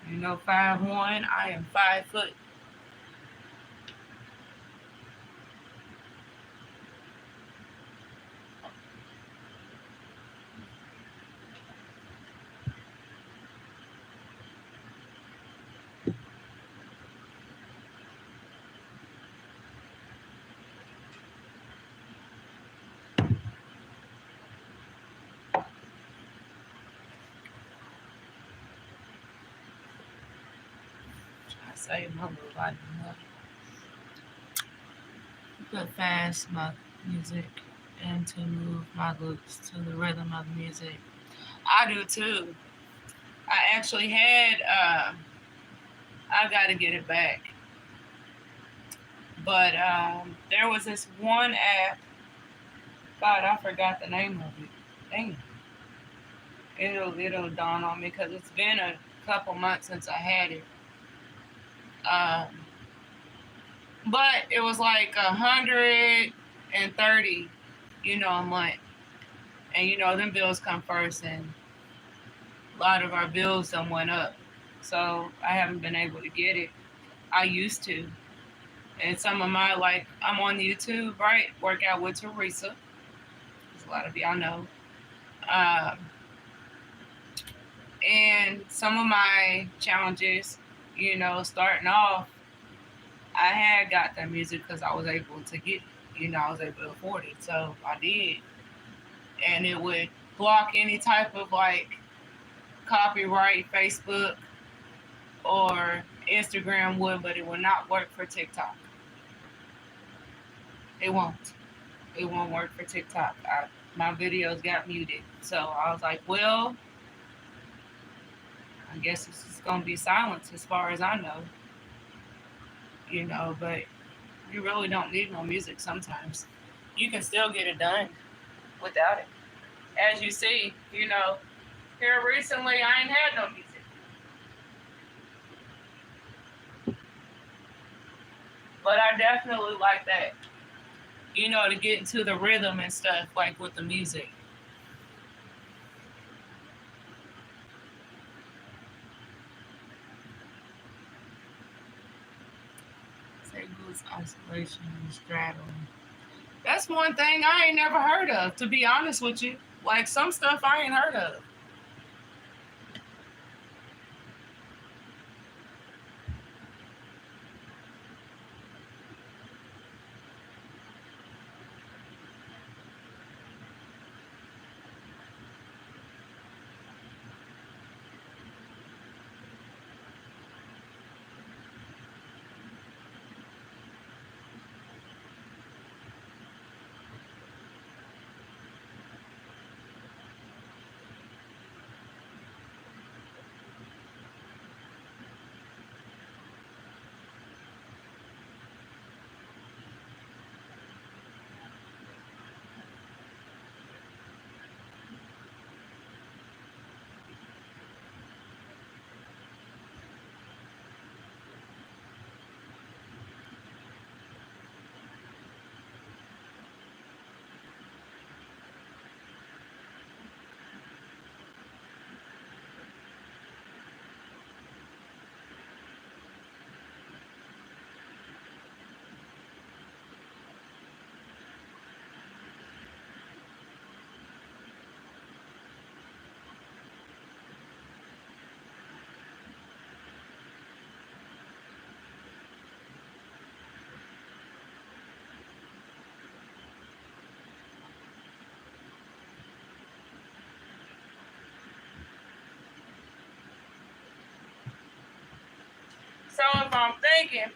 am. 5'1", I am 5 foot. Save my little body up. Put fast music and to move my glutes to the rhythm of the music. I do too. I actually had, I gotta get it back. But there was this one app. God, I forgot the name of it. Dang. It'll dawn on me, because it's been a couple months since I had it. But it was like 130, a month. And them bills come first, and a lot of our bills done went up. So I haven't been able to get it. I used to. And some of my, like, I'm on YouTube, right? Workout with Teresa. As a lot of y'all know. And some of my challenges, starting off, I had got that music because I was able to get it. I was able to afford it. So I did. And it would block any type of like copyright. Facebook or Instagram would, but it will not work for TikTok. It won't. It won't work for TikTok. my videos got muted. So I was like, well, I guess it's just gonna be silence as far as I know. You know, but you really don't need no music sometimes. You can still get it done without it. As you see, you know, here recently I ain't had no music. But I definitely like that, you know, to get into the rhythm and stuff, like with the music. Say glutes isolation and straddling. That's one thing I ain't never heard of, to be honest with you. Like some stuff I ain't heard of. So if I'm thinking,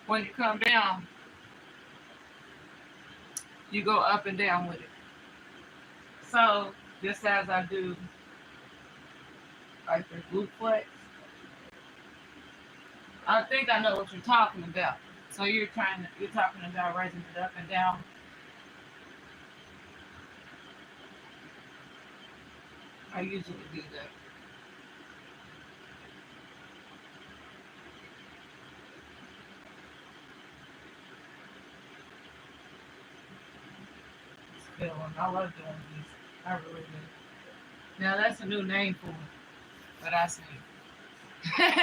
when you come down, you go up and down with it. So just as I do like the glute flex, I think I know what you're talking about. So you're talking about raising it up and down. I usually do that. It's feeling. I love doing these. I really do. Now that's a new name for it, but I see it.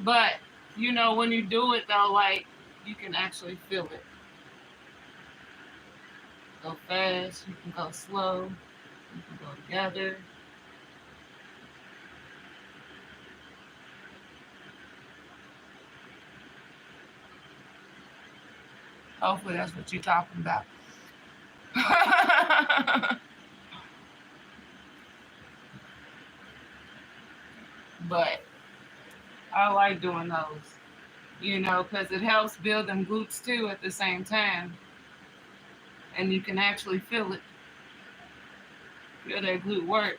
But you know, when you do it though, like you can actually feel it. Go fast, you can go slow, you can go together. Hopefully that's what you're talking about. But I like doing those, you know, because it helps build them glutes too at the same time. And you can actually feel it, feel that glute work.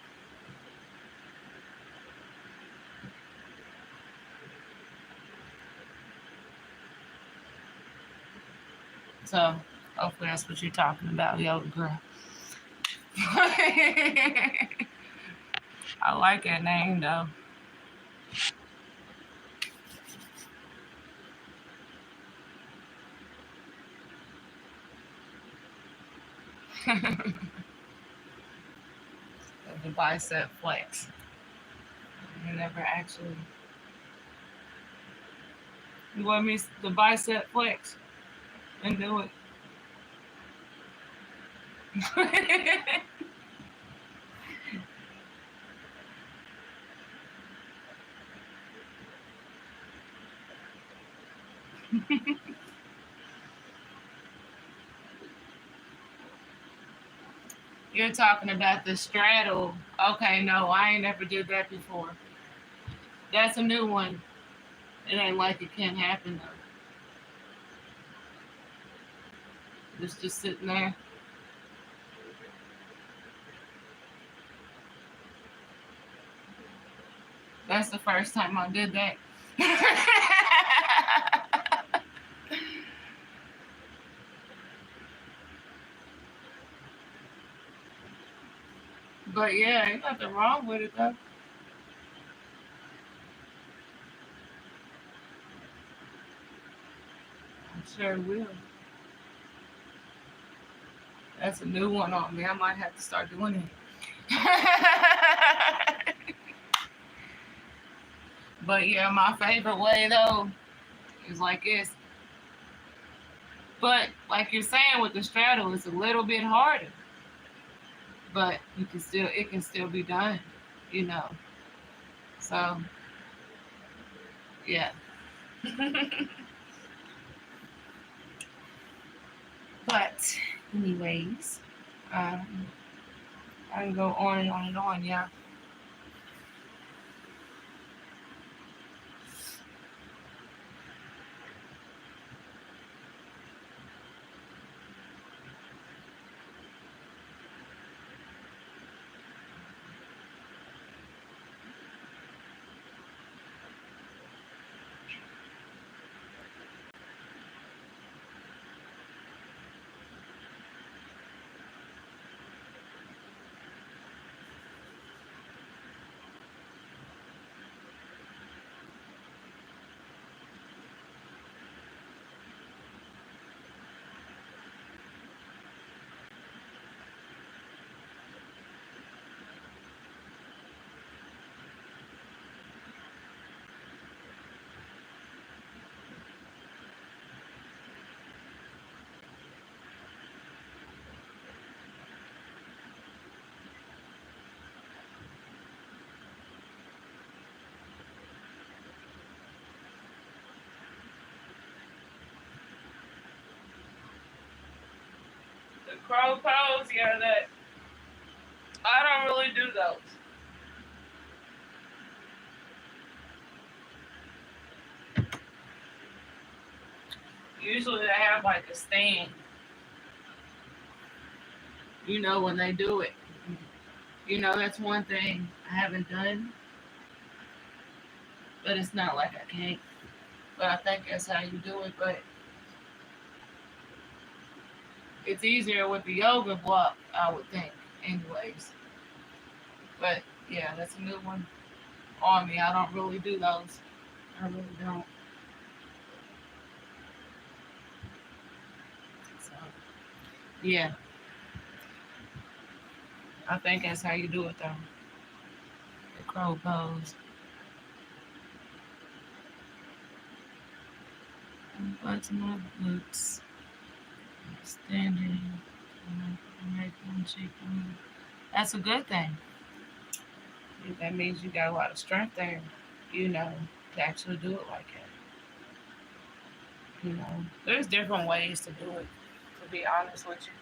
So hopefully that's what you're talking about, yoga girl. I like that name though. The bicep flex. You never actually. You want me the bicep flex and do it. You're talking about the straddle. Okay, no, I ain't never did that before. That's a new one. It ain't like it can't happen though. It's just sitting there. That's the first time I did that. But yeah, ain't nothing wrong with it though. I sure will. That's a new one on me. I might have to start doing it. But yeah, my favorite way though is like this. But like you're saying with the straddle, it's a little bit harder. But it can still be done, you know. So yeah. But anyways, I can go on and on and on, yeah. The crow pose, yeah, that I don't really do those. Usually they have like a stand. You know when they do it. You know, that's one thing I haven't done. But it's not like I can't. But I think that's how you do it. But it's easier with the yoga block, I would think, anyways. But yeah, that's a new one on me. I don't really do those. I really don't. So yeah, I think that's how you do it though. The crow pose. Button my glutes. Standing. Right one cheek. That's a good thing. That means you got a lot of strength there, you know, to actually do it like that. You know, there's different ways to do it, to be honest with you.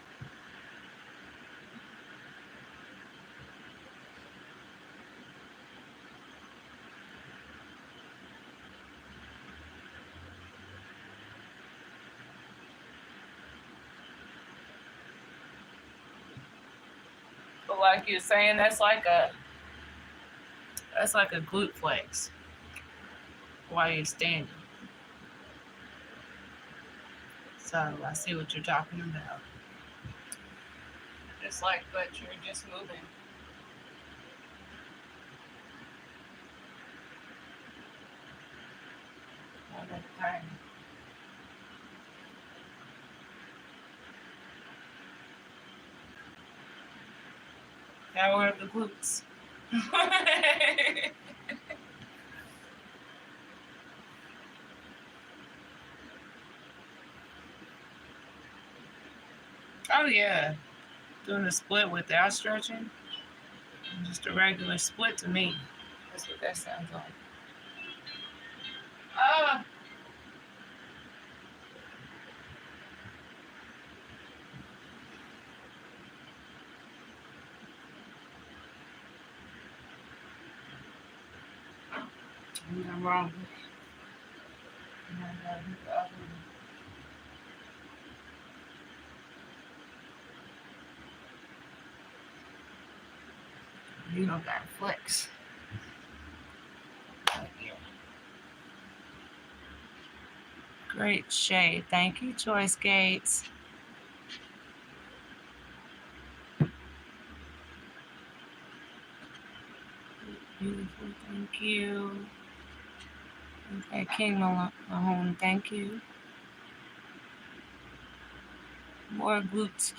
But like you're saying, that's like a glute flex while you're standing. So I see what you're talking about. It's like, but you're just moving. All the time. Power of the glutes. Oh yeah, doing a split without stretching, just a regular split to me. That's what that sounds like. Oh, I'm wrong. You don't gotta flex. Great shade. Thank you, Choice Gates. Beautiful. Thank you. Okay, King Mahone. Thank you. More glutes.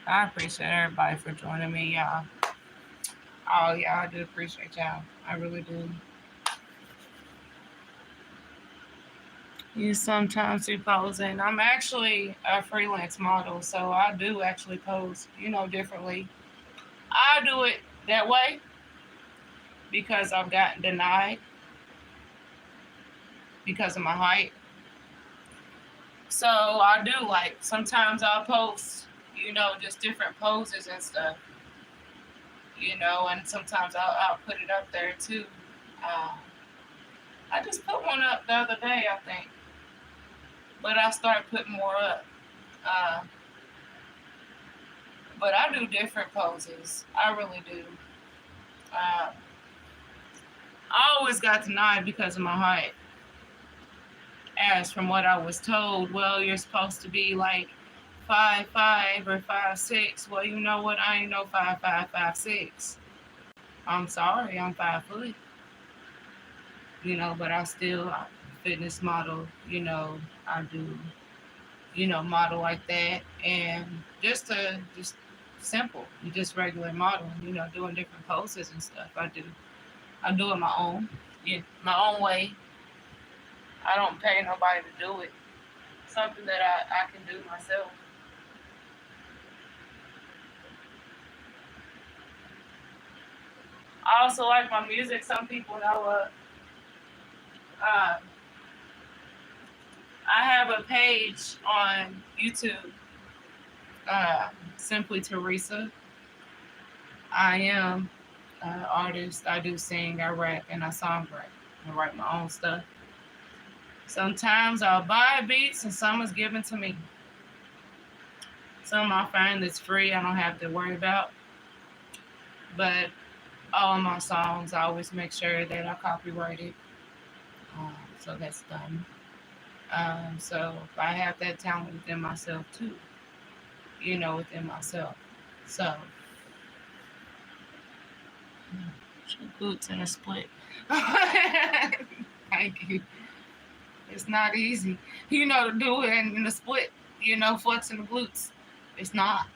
I appreciate everybody for joining me, y'all. Oh, yeah, I do appreciate y'all. I really do. You sometimes do posing. I'm actually a freelance model, so I do actually pose, differently. I do it that way because I've gotten denied because of my height. So I do, like, sometimes I'll post, just different poses and stuff, and sometimes I'll put it up there too. I just put one up the other day, I think, but I started putting more up. But I do different poses. I really do. I always got denied because of my height. As from what I was told, well, you're supposed to be like 5'5" or 5'6". Well, you know what? I ain't no 5'5", 5'6". I'm sorry, I'm 5 foot. But I still fitness model. I do, model like that, and just simple, just regular modeling. Doing different poses and stuff. I do it my own, my own way. I don't pay nobody to do it. Something that I can do myself. I also like my music. Some people know I have a page on YouTube, Simply Teresa. I am an artist. I do sing, I rap, and I songwrite. I write my own stuff. Sometimes I'll buy beats and some is given to me. Some I find that's free, I don't have to worry about. But all of my songs, I always make sure that I copyright it. So that's done. So I have that talent within myself too. Within myself. So, glutes in a split. Thank you. It's not easy, to do it in the split, flexing the glutes. It's not.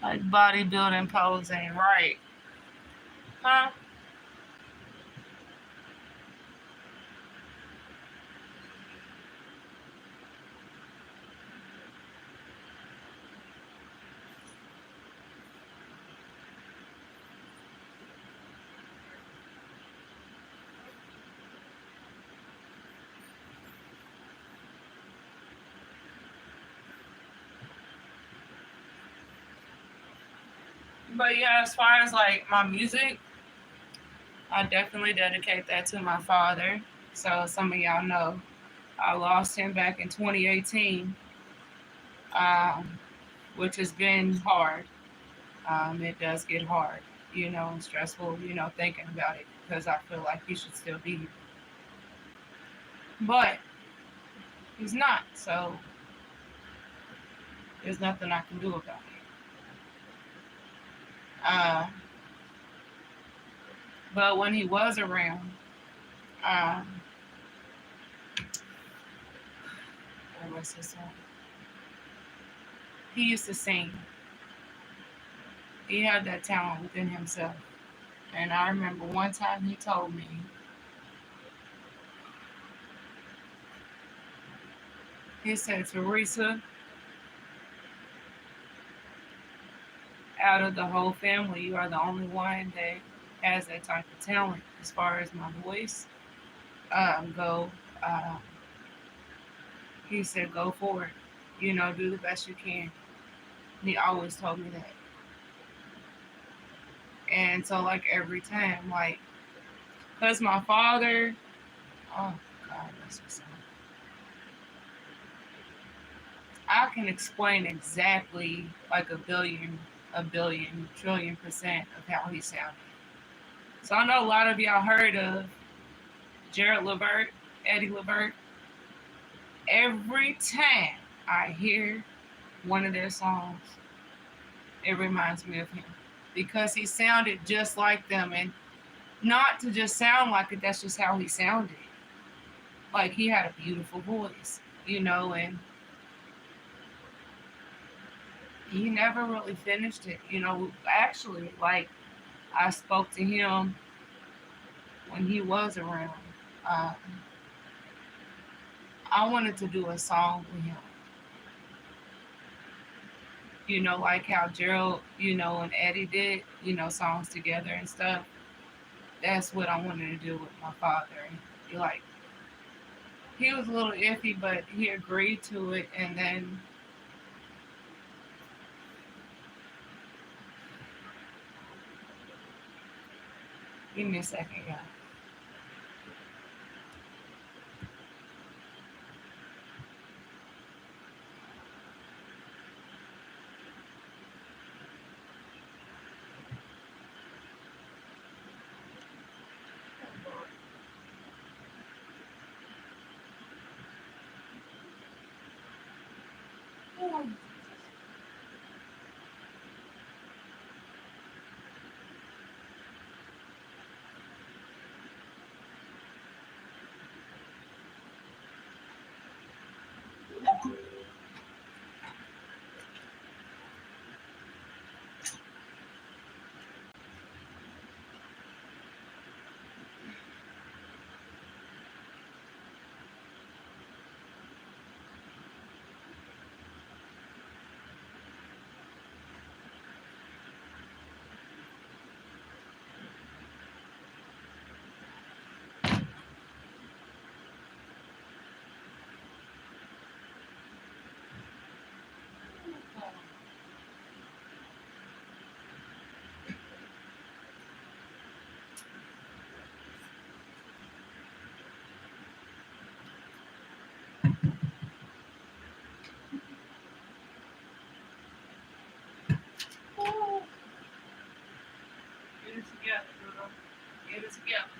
Like bodybuilding pose ain't right. Huh? But yeah, as far as like my music, I definitely dedicate that to my father. So some of y'all know I lost him back in 2018, which has been hard. It does get hard, and stressful, thinking about it because I feel like he should still be here. But he's not, so there's nothing I can do about it. But when he was around, he used to sing. He had that talent within himself. And I remember one time he told me, he said, Teresa, out of the whole family, you are the only one that has that type of talent as far as my voice go. He said, go for it. You know, do the best you can. He always told me that. And so, like, every time, like, because my father, oh, God, that's what's up. I can explain exactly, like, a billion, trillion% of how he sounded. So I know a lot of y'all heard of Jared Levert, Eddie Levert. Every time I hear one of their songs, it reminds me of him because he sounded just like them. And not to just sound like it, that's just how he sounded. Like, he had a beautiful voice, you know, and he never really finished it. You know, actually, like, I spoke to him when he was around. Uh, I wanted to do a song with him. You know, like how Gerald, you know, and Eddie did, you know, songs together and stuff. That's what I wanted to do with my father. And like, he was a little iffy, but he agreed to it. And then give me a second, y'all. Get it together, girl. Get it together.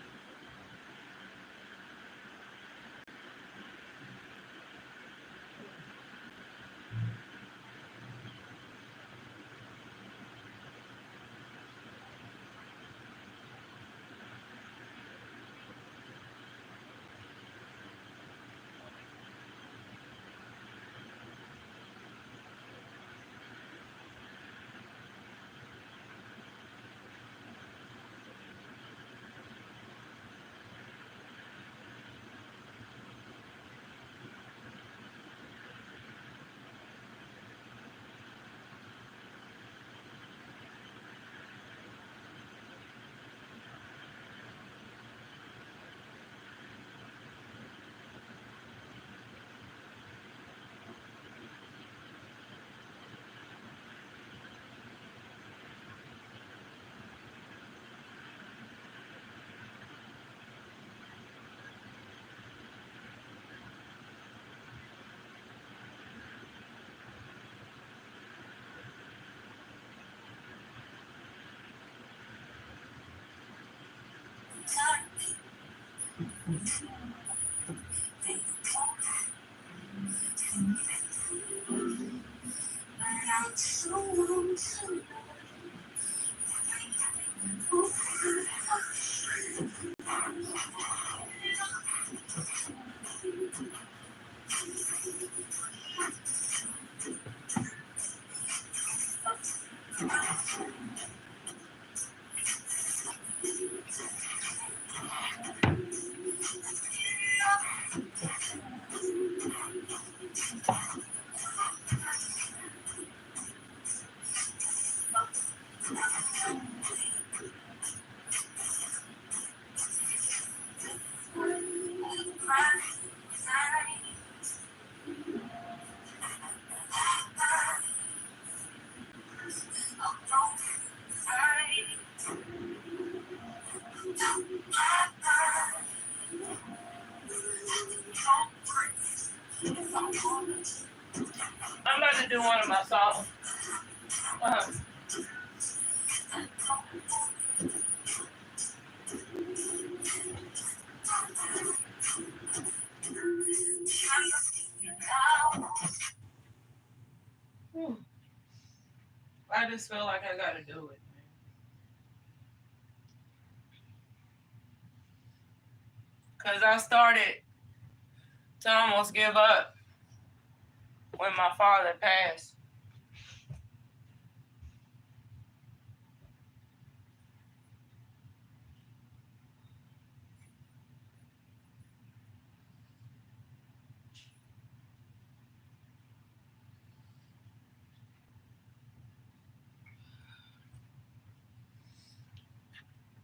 I'm about to do one of my songs. I just feel like I gotta do it. Because I started to almost give up when my father passed.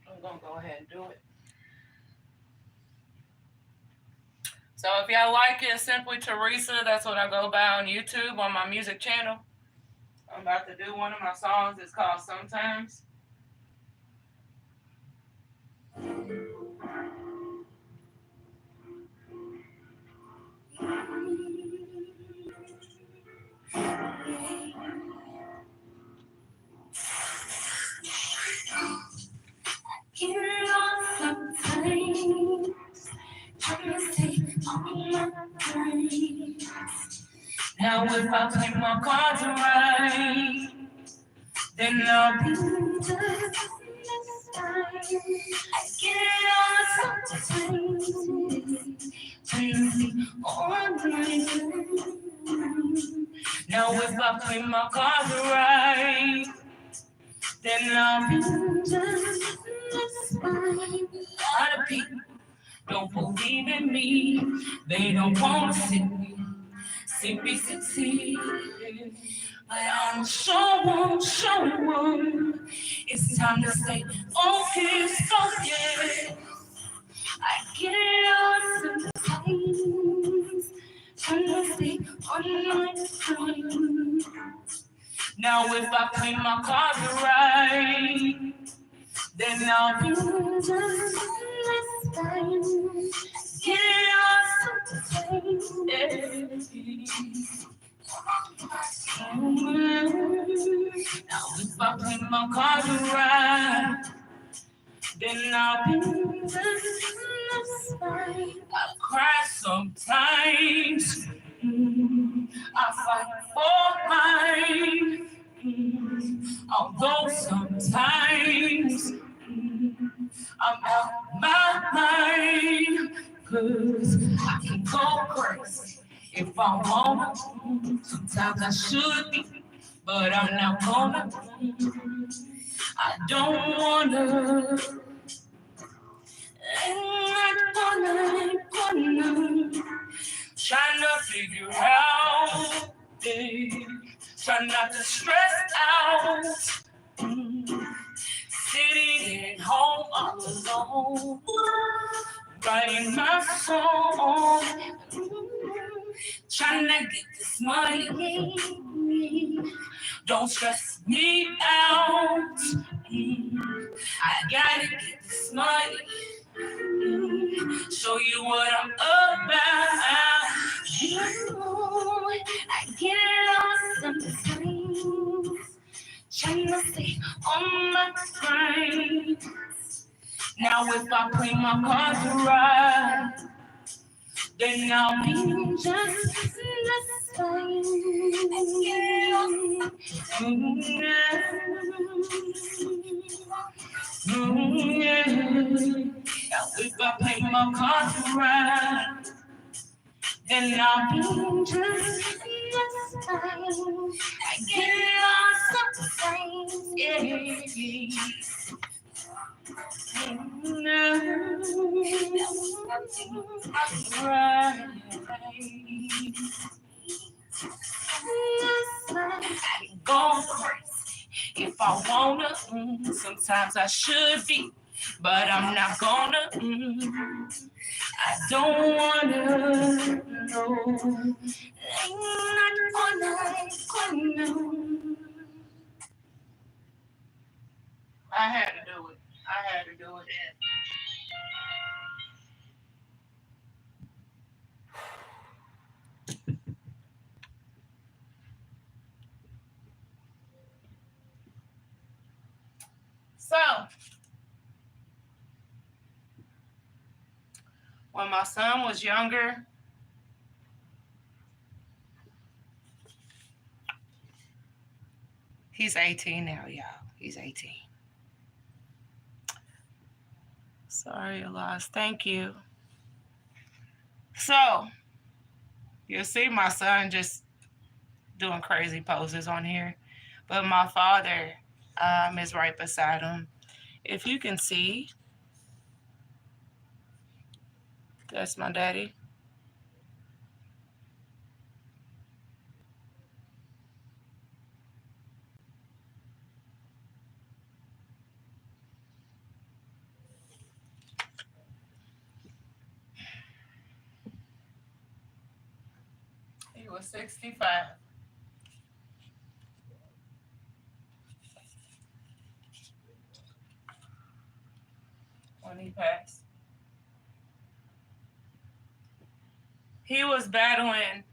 I'm going to go ahead and do it. So if y'all like it, simply Teresa, that's what I go by on YouTube on my music channel. I'm about to do one of my songs. It's called Sometimes. Now if I play my cards right, then I'll be just fine. I get it all sometimes. Now if I play my cards right, then I'll be just fine. A lot of people don't believe in me. They don't want to see me succeed. But I'm show 'em. It's time to stay focused. I get it all sometimes. Trying to stay on my time. Now if I play my cards right, then I'll be just fine. Get it all sometimes. Now if I play my cards right, then I'll be just fine. I cry sometimes. I fight for mine. Although sometimes I'm out my mind. 'Cause I can go crazy if I wanna. Sometimes I should be, but I'm not gonna. I don't wanna. I'm not gonna. Trying to figure out, trying not to stress out. Sitting at home all alone, writing my song. Trying to get this money. Don't stress me out. I gotta get this money. Show you what I'm about. I get lost sometimes. Trying to stay on my grind. Now if I play my cards right, then I'll be just fine. Now if I play my cards right, then I'll be just fine. I get lost sometimes, right. I can go crazy if I wanna. Sometimes I should be, but I'm not gonna. I don't wanna. No, I'm not gonna. I had to do it. I had to do it. So, when my son was younger, he's 18 now, y'all. He's 18. Sorry, Elias. Thank you. So, you'll see my son just doing crazy poses on here. But my father is right beside him. If you can see, that's my daddy. He was 65 when he passed. He was battling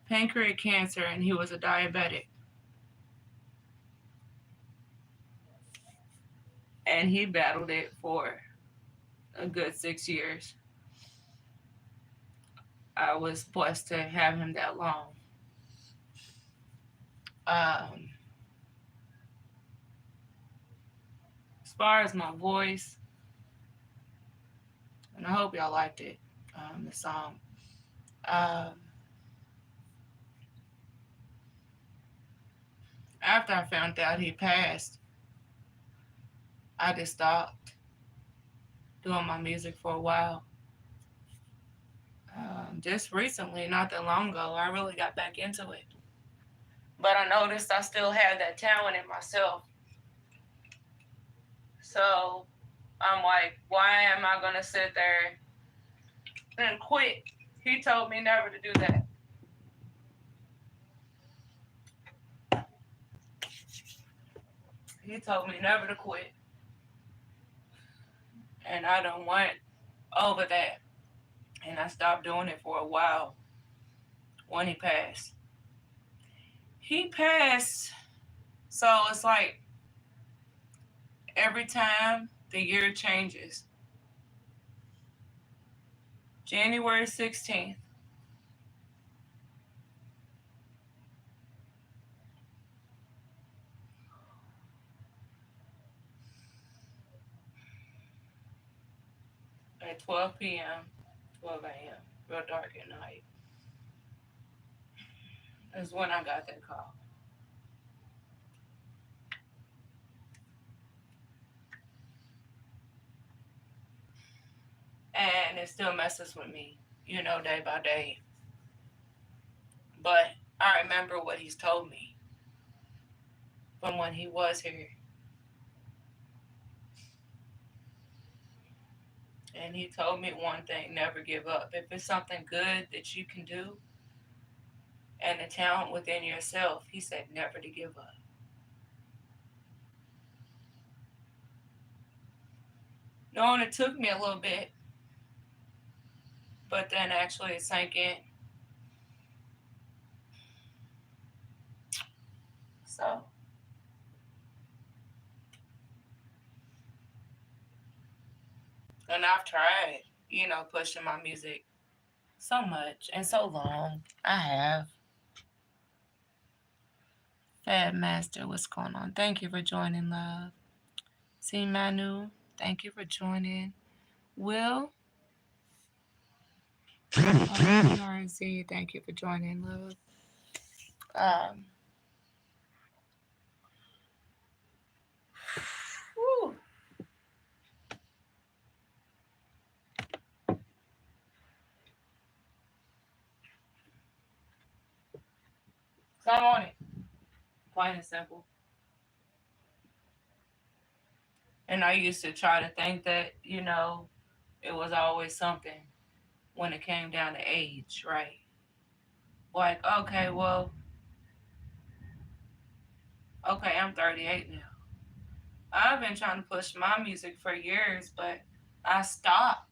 pancreatic cancer, and he was a diabetic. And he battled it for a good 6 years. I was blessed to have him that long. As far as my voice, and I hope y'all liked it, the song. After I found out he passed, I just stopped doing my music for a while. Just recently, not that long ago, I really got back into it. But I noticed I still had that talent in myself. So I'm like, why am I going to sit there and quit? He told me never to do that. He told me never to quit. And I done went over that. And I stopped doing it for a while when he passed. He passed, so it's like every time the year changes. January 16th. At 12 p.m., 12 a.m., real dark at night, is when I got that call. And it still messes with me, day by day. But I remember what he's told me from when he was here. And he told me one thing, never give up. If it's something good that you can do and a talent within yourself, he said never to give up. Knowing it took me a little bit, but then actually it sank in. So, and I've tried, pushing my music so much and so long. I have. Fab Master, what's going on? Thank you for joining, love. See Manu, thank you for joining. Will, RZ, thank you for joining, love. Whew. So I'm on it. Plain and simple. And I used to try to think that, it was always something when it came down to age, right? Like, okay, well, I'm 38 now. I've been trying to push my music for years, but I stopped.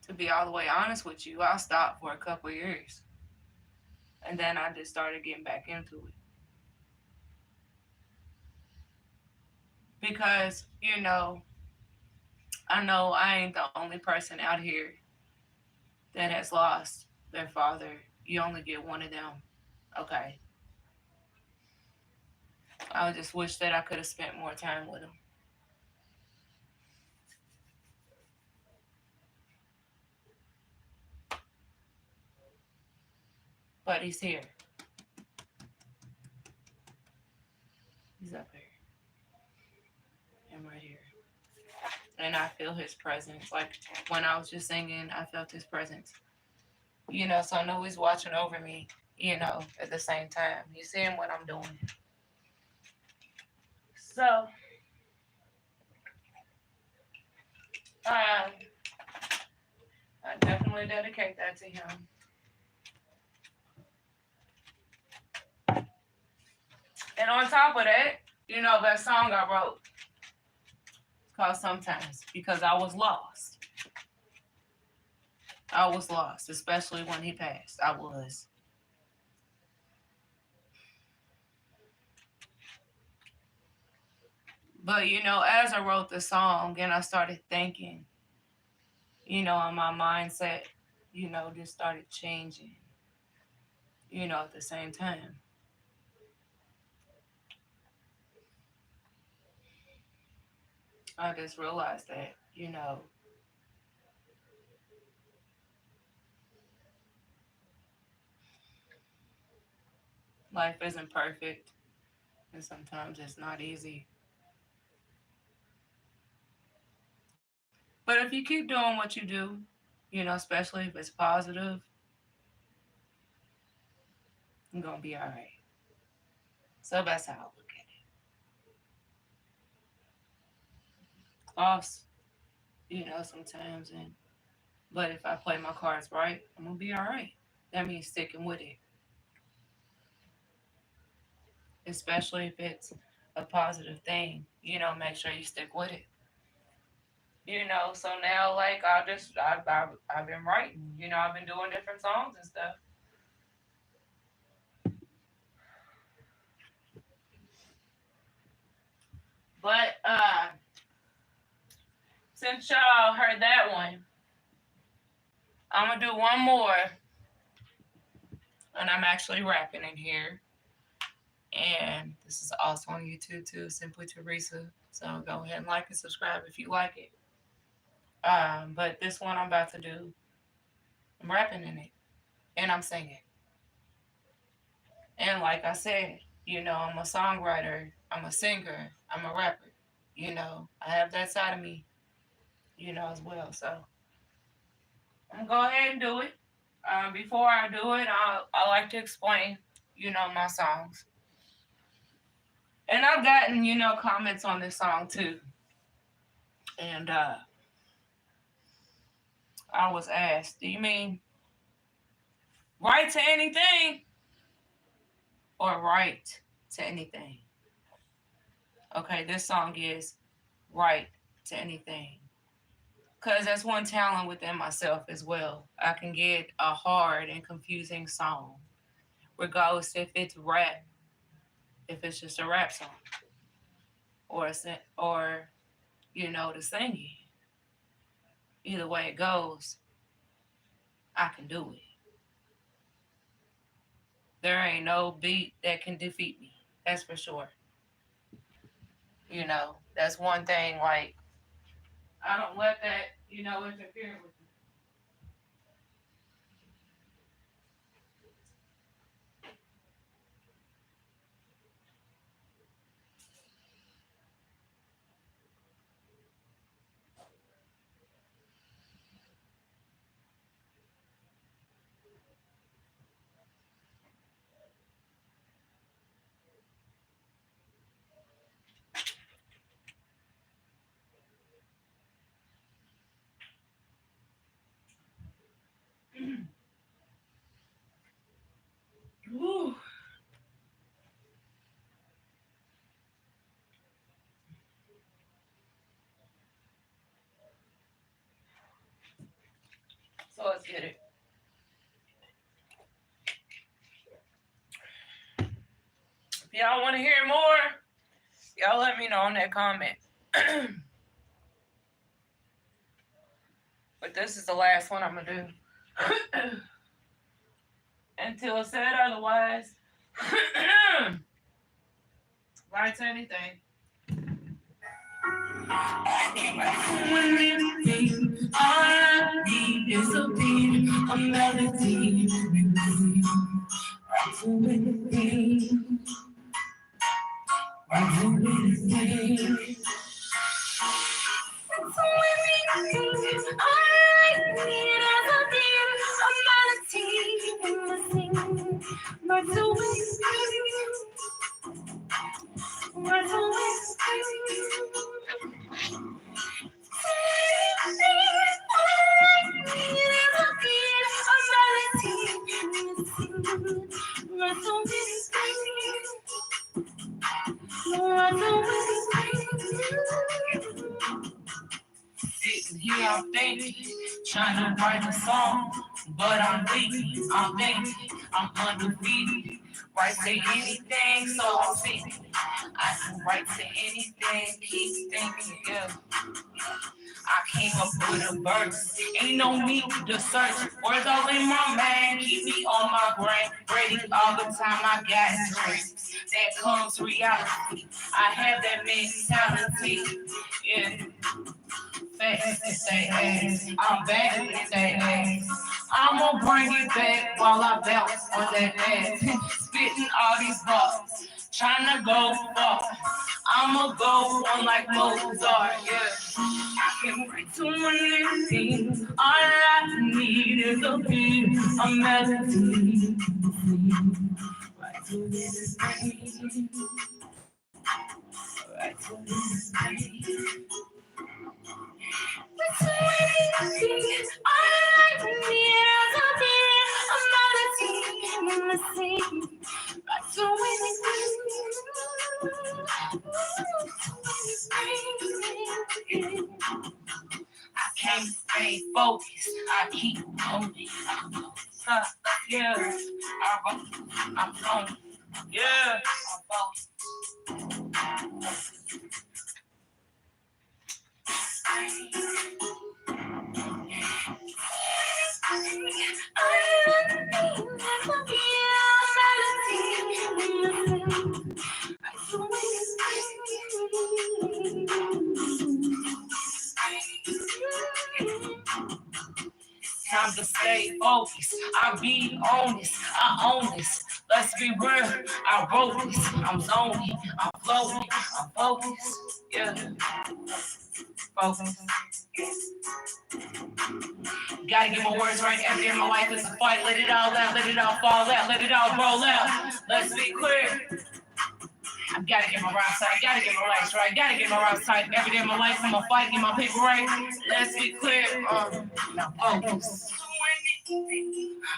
To be all the way honest with you, I stopped for a couple years. And then I just started getting back into it. Because, I know I ain't the only person out here that has lost their father. You only get one of them. Okay. I just wish that I could have spent more time with him. But he's here. He's up here. And right here. And I feel his presence. Like when I was just singing, I felt his presence. So I know he's watching over me, at the same time. He's seeing what I'm doing. So, I definitely dedicate that to him. And on top of that, that song I wrote, it's called Sometimes, because I was lost. I was lost, especially when he passed. I was. But, as I wrote the song and I started thinking, and my mindset, just started changing, at the same time. I just realized that, life isn't perfect and sometimes it's not easy. But if you keep doing what you do, especially if it's positive, you're going to be all right. So that's how I look at it. Lost, sometimes. But if I play my cards right, I'm going to be all right. That means sticking with it. Especially if it's a positive thing, make sure you stick with it. So now, like, I've been writing, I've been doing different songs and stuff. But since y'all heard that one, I'm gonna do one more, and I'm actually rapping in here. And this is also on YouTube too, Simply Teresa. So go ahead and like and subscribe if you like it. But this one I'm about to do, I'm rapping in it, and I'm singing. And like I said, I'm a songwriter, I'm a singer, I'm a rapper. I have that side of me, as well. So I'm gonna go ahead and do it. Before I do it, I like to explain, my songs. And I've gotten, comments on this song too. And I was asked, do you mean right to anything or right to anything? Okay, this song is right to anything. Because that's one talent within myself as well. I can get a hard and confusing song, regardless if it's rap, if it's just a rap song, or the singing. Either way it goes, I can do it. There ain't no beat that can defeat me. That's for sure. That's one thing. Like, I don't let that, interfere with me. Get it. If y'all want to hear more, y'all let me know in that comment. But this is the last one I'm going to do. Until said otherwise. Right to anything. All I need is a beat, a melody. Right to anything. Right to anything. Sitting here, I'm thinking, trying to write a song, but I'm thinking, I'm undefeated. Write to anything, so I'm thinking, I can write to anything, keep thinking, yeah. I came up with a verse, ain't no need to search. Words all in my mind, keep me on my brain. Ready all the time, I got dreams. That comes reality. I have that mentality, yeah. Fast with that ass, I'm back with that ass. I'ma bring it back while I bounce on that ass. Spitting all these bars, trying to go far. I'ma go on like Mozart, yeah. I can write to anything. All I need is a beat, a melody. Right to this thing. Right to this thing. I can't stay focused. I keep going. Yeah, I'm going. Yeah, time to stay focused. I be honest. I own this. Let's be real. I wrote this. I'm zoning. I'm floating. I'm focused. Yeah. Focus. Gotta get my words right. Every day in my life is a fight. Let it all out. Let it all fall out. Let it all roll out. Let's be clear. I gotta get my rhymes right. Gotta get my rights right. Gotta get my rhymes tight. Every day in my life, I'm gonna fight. Get my paper right. Let's be clear. Now focus.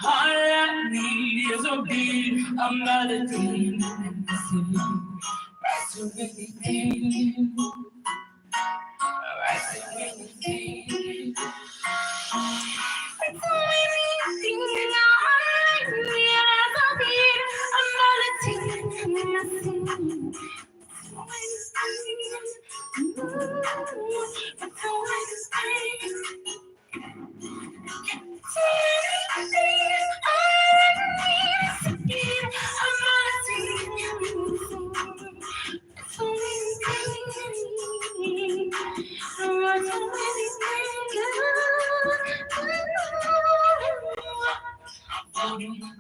All I need is a beat, a melody. Right to anything. Right to anything.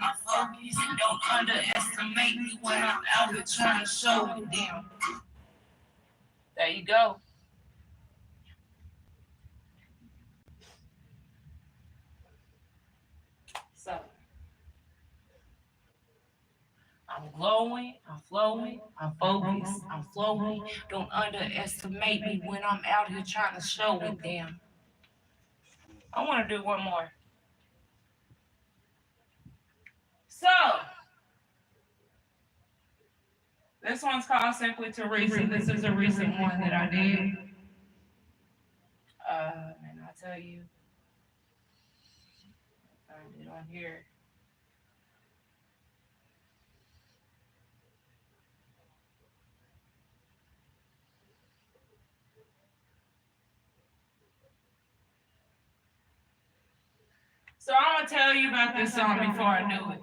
I focus. Don't underestimate me when I'm out here trying to show them. There you go. So I'm glowing, I'm flowing, I'm focused, I'm flowing. Don't underestimate me when I'm out here trying to show it them. I want to do one more. So this one's called Simply to Recent. This is a recent one that I did. And I'll tell you. find it on here. So I'm gonna tell you about this song before I do it.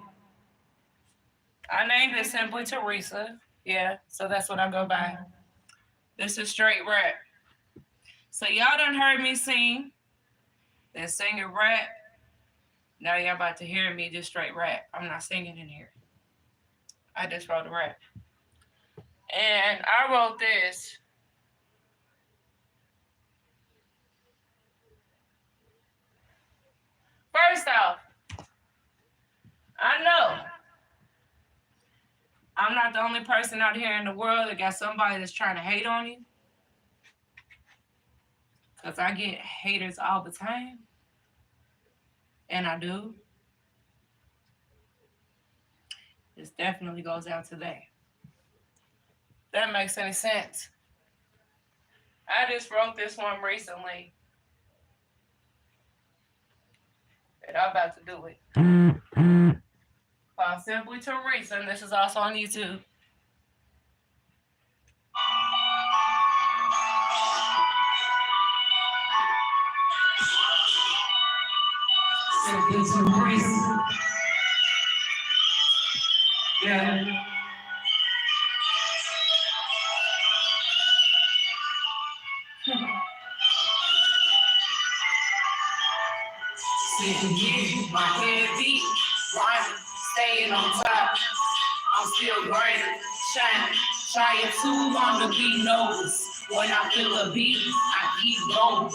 I named it simply Teresa. Yeah, so that's what I go by. This is straight rap. So y'all done heard me sing. Then singing rap. Now y'all about to hear me just straight rap. I'm not singing in here. I just wrote a rap. And I wrote this. First off, I know I'm not the only person out here in the world that got somebody that's trying to hate on you. Because I get haters all the time. And I do. This definitely goes out today. That makes any sense. I just wrote this one recently. And I'm about to do it. Called Simply Teresa, and this is also on YouTube. Simply Teresa. Yeah. Sitting here, my head beat, rhyming, staying on top. I'm still grinding, shining, trying too long to be noticed. When I feel a beat, I keep going.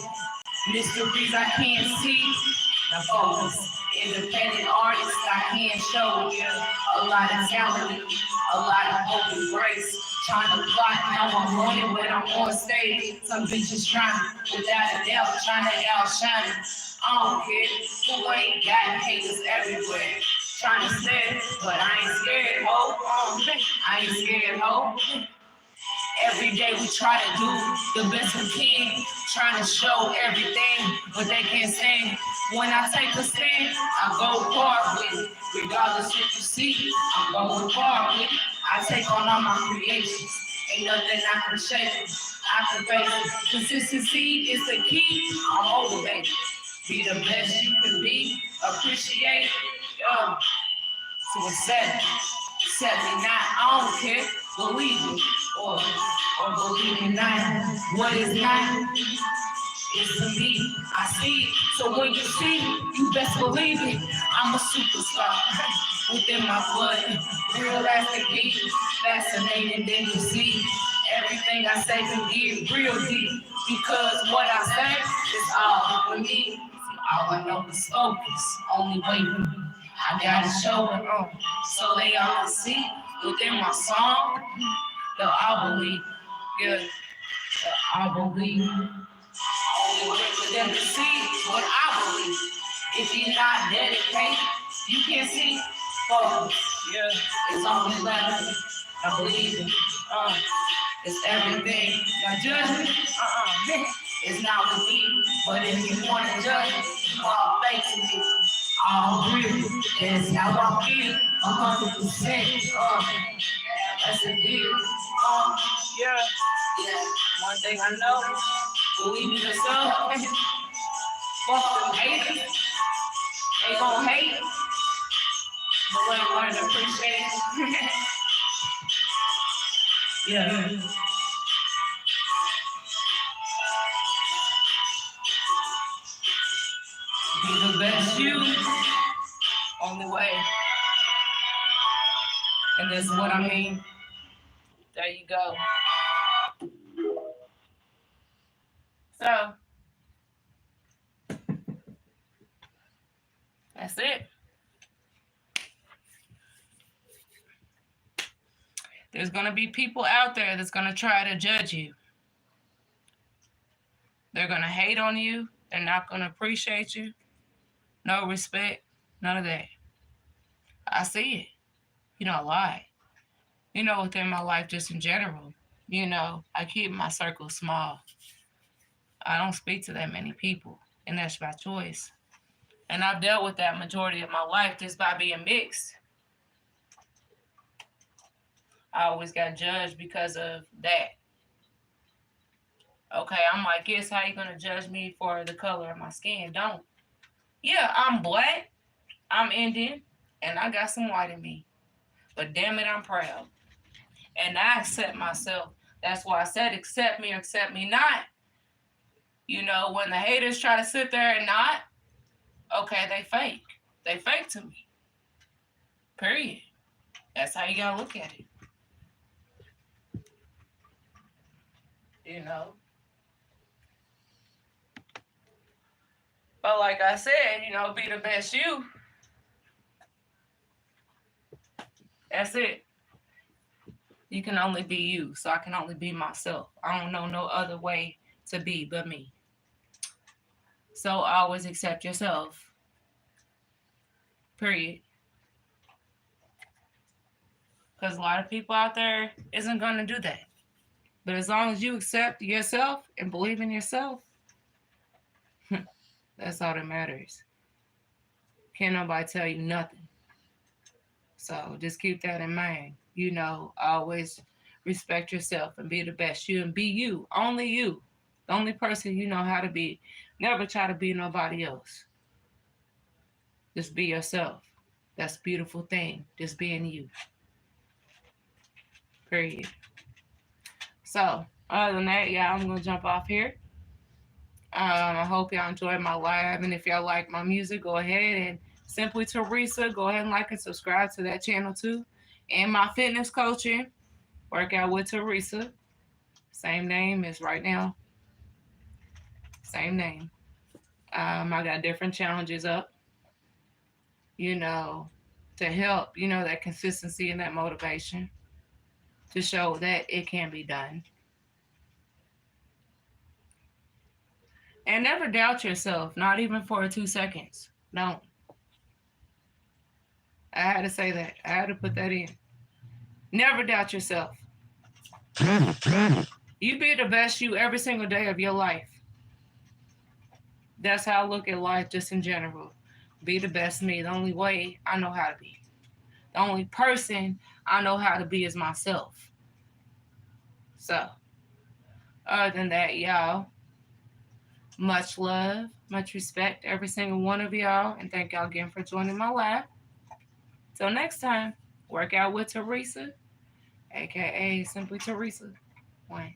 Mysteries I can't see, the focus. Independent artist, I can't show you a lot of talent, a lot of hope and grace. Trying to plot how I'm on it when I'm on stage. Some bitches trying, without a doubt, trying to outshine it. I don't care, who ain't got haters everywhere. Trying to say, but I ain't scared, ho. I ain't scared, ho. Every day we try to do the best we can, trying to show everything, but they can't sing. When I take a stand, I go far with it. Regardless if you see, I'm going far with it. I take on all my creations. Ain't nothing I can shake. I can face it. Consistency is the key. I'm motivated. Be the best you can be. Appreciate to accept me not. I don't care. Believe it or believe it not. What is not is to me. I see it. So when you see it, you best believe it. I'm a superstar within my blood. Real as can be. Fascinating than you see. Everything I say can get real deep. Because what I say is all for me. All I know is focus. Only way for me. I gotta show it on so they all can see within my song. The I believe, yeah, the I believe. Only way for them to see what I believe. If you're not dedicated, you can't see. Focus, yeah, it's only left. I believe it. It's everything. Now judgment, it's not with me. But if you want to judge me, all thanks to me. All real, that's how I feel, 100%. That's a deal. Yeah. One thing I know, believe in yourself. Fuck them haters. They gon' hate. But learn to appreciate it. Yeah. Be the best you. Only way. And this is what I mean. There you go. So, that's it. There's going to be people out there that's going to try to judge you. They're going to hate on you. They're not going to appreciate you. No respect. None of that. I see it. You don't lie. Within my life, just in general, I keep my circle small. I don't speak to that many people, and that's by choice. And I've dealt with that majority of my life just by being mixed. I always got judged because of that. Okay, I'm like, yes, how you gonna judge me for the color of my skin? Don't. Yeah, I'm black, I'm Indian, and I got some white in me. But damn it, I'm proud. And I accept myself. That's why I said accept me or accept me not. You know, when the haters try to sit there and not, okay, they fake. They fake to me. Period. That's how you gotta look at it. You know. But like I said, you know, be the best you. That's it. You can only be you, so I can only be myself. I don't know no other way to be but me. So always accept yourself. Period. Because a lot of people out there isn't going to do that. But as long as you accept yourself and believe in yourself, that's all that matters. Can't nobody tell you nothing. So just keep that in mind. You know, always respect yourself and be the best you and be you. Only you. The only person you know how to be. Never try to be nobody else. Just be yourself. That's a beautiful thing. Just being you. Period. So, other than that, yeah, I'm going to jump off here. I hope y'all enjoyed my live. And if y'all like my music, go ahead and Simply Teresa, go ahead and like and subscribe to that channel too. And my fitness coaching, Workout with Teresa. Same name as right now. Same name. I got different challenges up, you know, to help, you know, that consistency and that motivation to show that it can be done. And never doubt yourself, not even for 2 seconds. Don't. I had to say that. I had to put that in. Never doubt yourself. You be the best you every single day of your life. That's how I look at life just in general. Be the best me. The only way I know how to be. The only person I know how to be is myself. So, other than that, y'all, much love, much respect, every single one of y'all. And thank y'all again for joining my live. Till next time, Workout with Teresa, a.k.a. Simply Teresa. One.